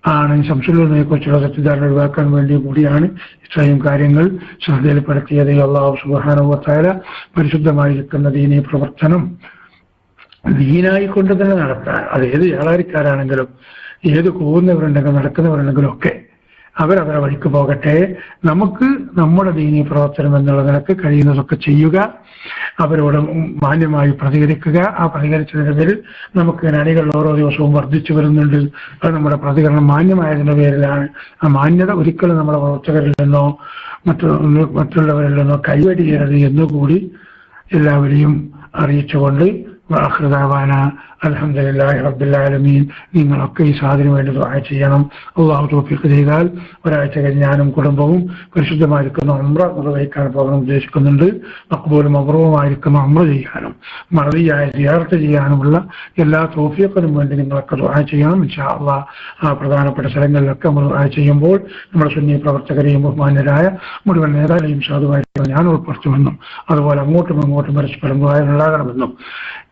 ആണ്, ശംസുലുലമയെ കുറിച്ചുള്ള തെറ്റിദ്ധാരണ ഒഴിവാക്കാൻ വേണ്ടി കൂടിയാണ് ഇത്രയും കാര്യങ്ങൾ ശ്രദ്ധയിൽപ്പെടുത്തിയത്. അല്ലാഹു സുബ്ഹാനഹു വ തആല പരിശുദ്ധമായിരിക്കുന്ന ദീനീ പ്രവർത്തനം ദീനായിക്കൊണ്ട് തന്നെ നടത്താൻ, അത് ഏത് ഏളാരിക്കാരാണെങ്കിലും ഏത് പോകുന്നവരുണ്ടെങ്കിലും നടക്കുന്നവരുണ്ടെങ്കിലും ഒക്കെ അവരവരെ വഴിക്ക് പോകട്ടെ. നമുക്ക് നമ്മുടെ ദീനീ പ്രവർത്തനം എന്നുള്ള നിലക്ക് കഴിയുന്നതൊക്കെ ചെയ്യുക, അവരോട് മാന്യമായി പ്രതികരിക്കുക. ആ പ്രതികരിച്ചതിന്റെ പേരിൽ നമുക്ക് അണികൾ ഓരോ ദിവസവും വർദ്ധിച്ചു വരുന്നുണ്ട്. അത് നമ്മുടെ പ്രതികരണം മാന്യമായതിന്റെ പേരിലാണ്. ആ മാന്യത ഒരിക്കലും നമ്മുടെ പ്രവർത്തകരിൽ നിന്നോ മറ്റുള്ളവരിൽ നിന്നോ കൈവടിയരുത് എന്നുകൂടി എല്ലാവരെയും അറിയിച്ചുകൊണ്ട് അൽഹംദുലില്ലാഹി റബ്ബിൽ ആലമീൻ. നിങ്ങളൊക്കെ ഈ സാധനം വേണ്ടി ദുആ ചെയ്യണം. അല്ലാഹു തൗഫീഖ് ചെയ്താൽ ഒരാഴ്ച കഴിഞ്ഞ് ഞാനും കുടുംബവും പരിശുദ്ധമായിരിക്കുന്ന ഉംറ നിർവഹിക്കാൻ പോകണം ഉദ്ദേശിക്കുന്നുണ്ട്. മഖ്ബൂലും മബ്റൂറുമായിരിക്കുന്ന ഉംറ ചെയ്യാനും മർദിയായ സിയാറത്ത് ചെയ്യാനുമുള്ള എല്ലാ തൗഫീഖിനും വേണ്ടി നിങ്ങളൊക്കെ ദുആ ചെയ്യണം. ഇൻഷാ അല്ലാഹ് ആ പ്രധാനപ്പെട്ട സ്ഥലങ്ങളിലൊക്കെ നമ്മൾ ദുആ ചെയ്യുമ്പോൾ നമ്മുടെ സുന്നി പ്രവർത്തകരെയും ബഹുമാന്യരായ മുഴുവൻ നേതാക്കളെയും സാധുവായിരിക്കും ഞാൻ ഉൾപ്പെടുത്തുമെന്നും അതുപോലെ അങ്ങോട്ടും പരസ്പരം ദുആ ഉണ്ടാകണമെന്നും.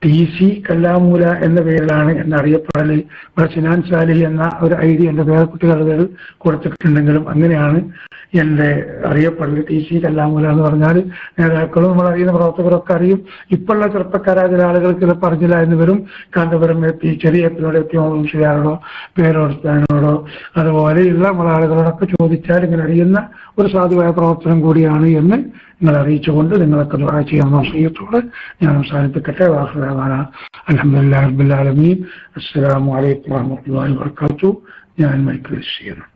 TC കല്ലാമൂല എന്ന പേരിലാണ് എന്നറിയപ്പെടല്. ഇവിടെ സിനാൻ സാലിഹി എന്ന ഒരു ഐഡി എൻ്റെ പേരക്കുട്ടികളുടെ പേര് കൊടുത്തിട്ടുണ്ടെങ്കിലും അങ്ങനെയാണ് എൻ്റെ അറിയപ്പെടല്. TC കല്ലാമൂല എന്ന് പറഞ്ഞാൽ നേതാക്കളും നമ്മൾ അറിയുന്ന പ്രവർത്തകരൊക്കെ അറിയും. ഇപ്പോഴുള്ള ചെറുപ്പക്കാരായ ചില ആളുകൾക്ക് ചിലപ്പോൾ അറിഞ്ഞില്ല എന്ന് വരും. കാന്തപുരം ചെറിയ എപ്പിനോട് ശരിയാണോ പേരോടോ അതുപോലെയുള്ള നമ്മളെ ആളുകളോടൊക്കെ ചോദിച്ചാൽ ഇങ്ങനെ അറിയുന്ന ഒരു സാധുവായ പ്രവർത്തനം കൂടിയാണ് എന്ന് നിങ്ങൾ അറിയിച്ചുകൊണ്ട് നിങ്ങളൊക്കെ ദുആ ചെയ്യുന്ന വസിയത്തോടെ ഞാൻ അവസാനിപ്പിക്കട്ടെ. വാഹുദാന അൽഹംദുലില്ലാഹി റബ്ബിൽ ആലമീൻ. അസ്സലാമു അലൈക്കും വറഹ്മത്തുള്ളാഹി വബറകാതുഹു. ഞാൻ മൈക്ക് ചെയ്യുന്നു.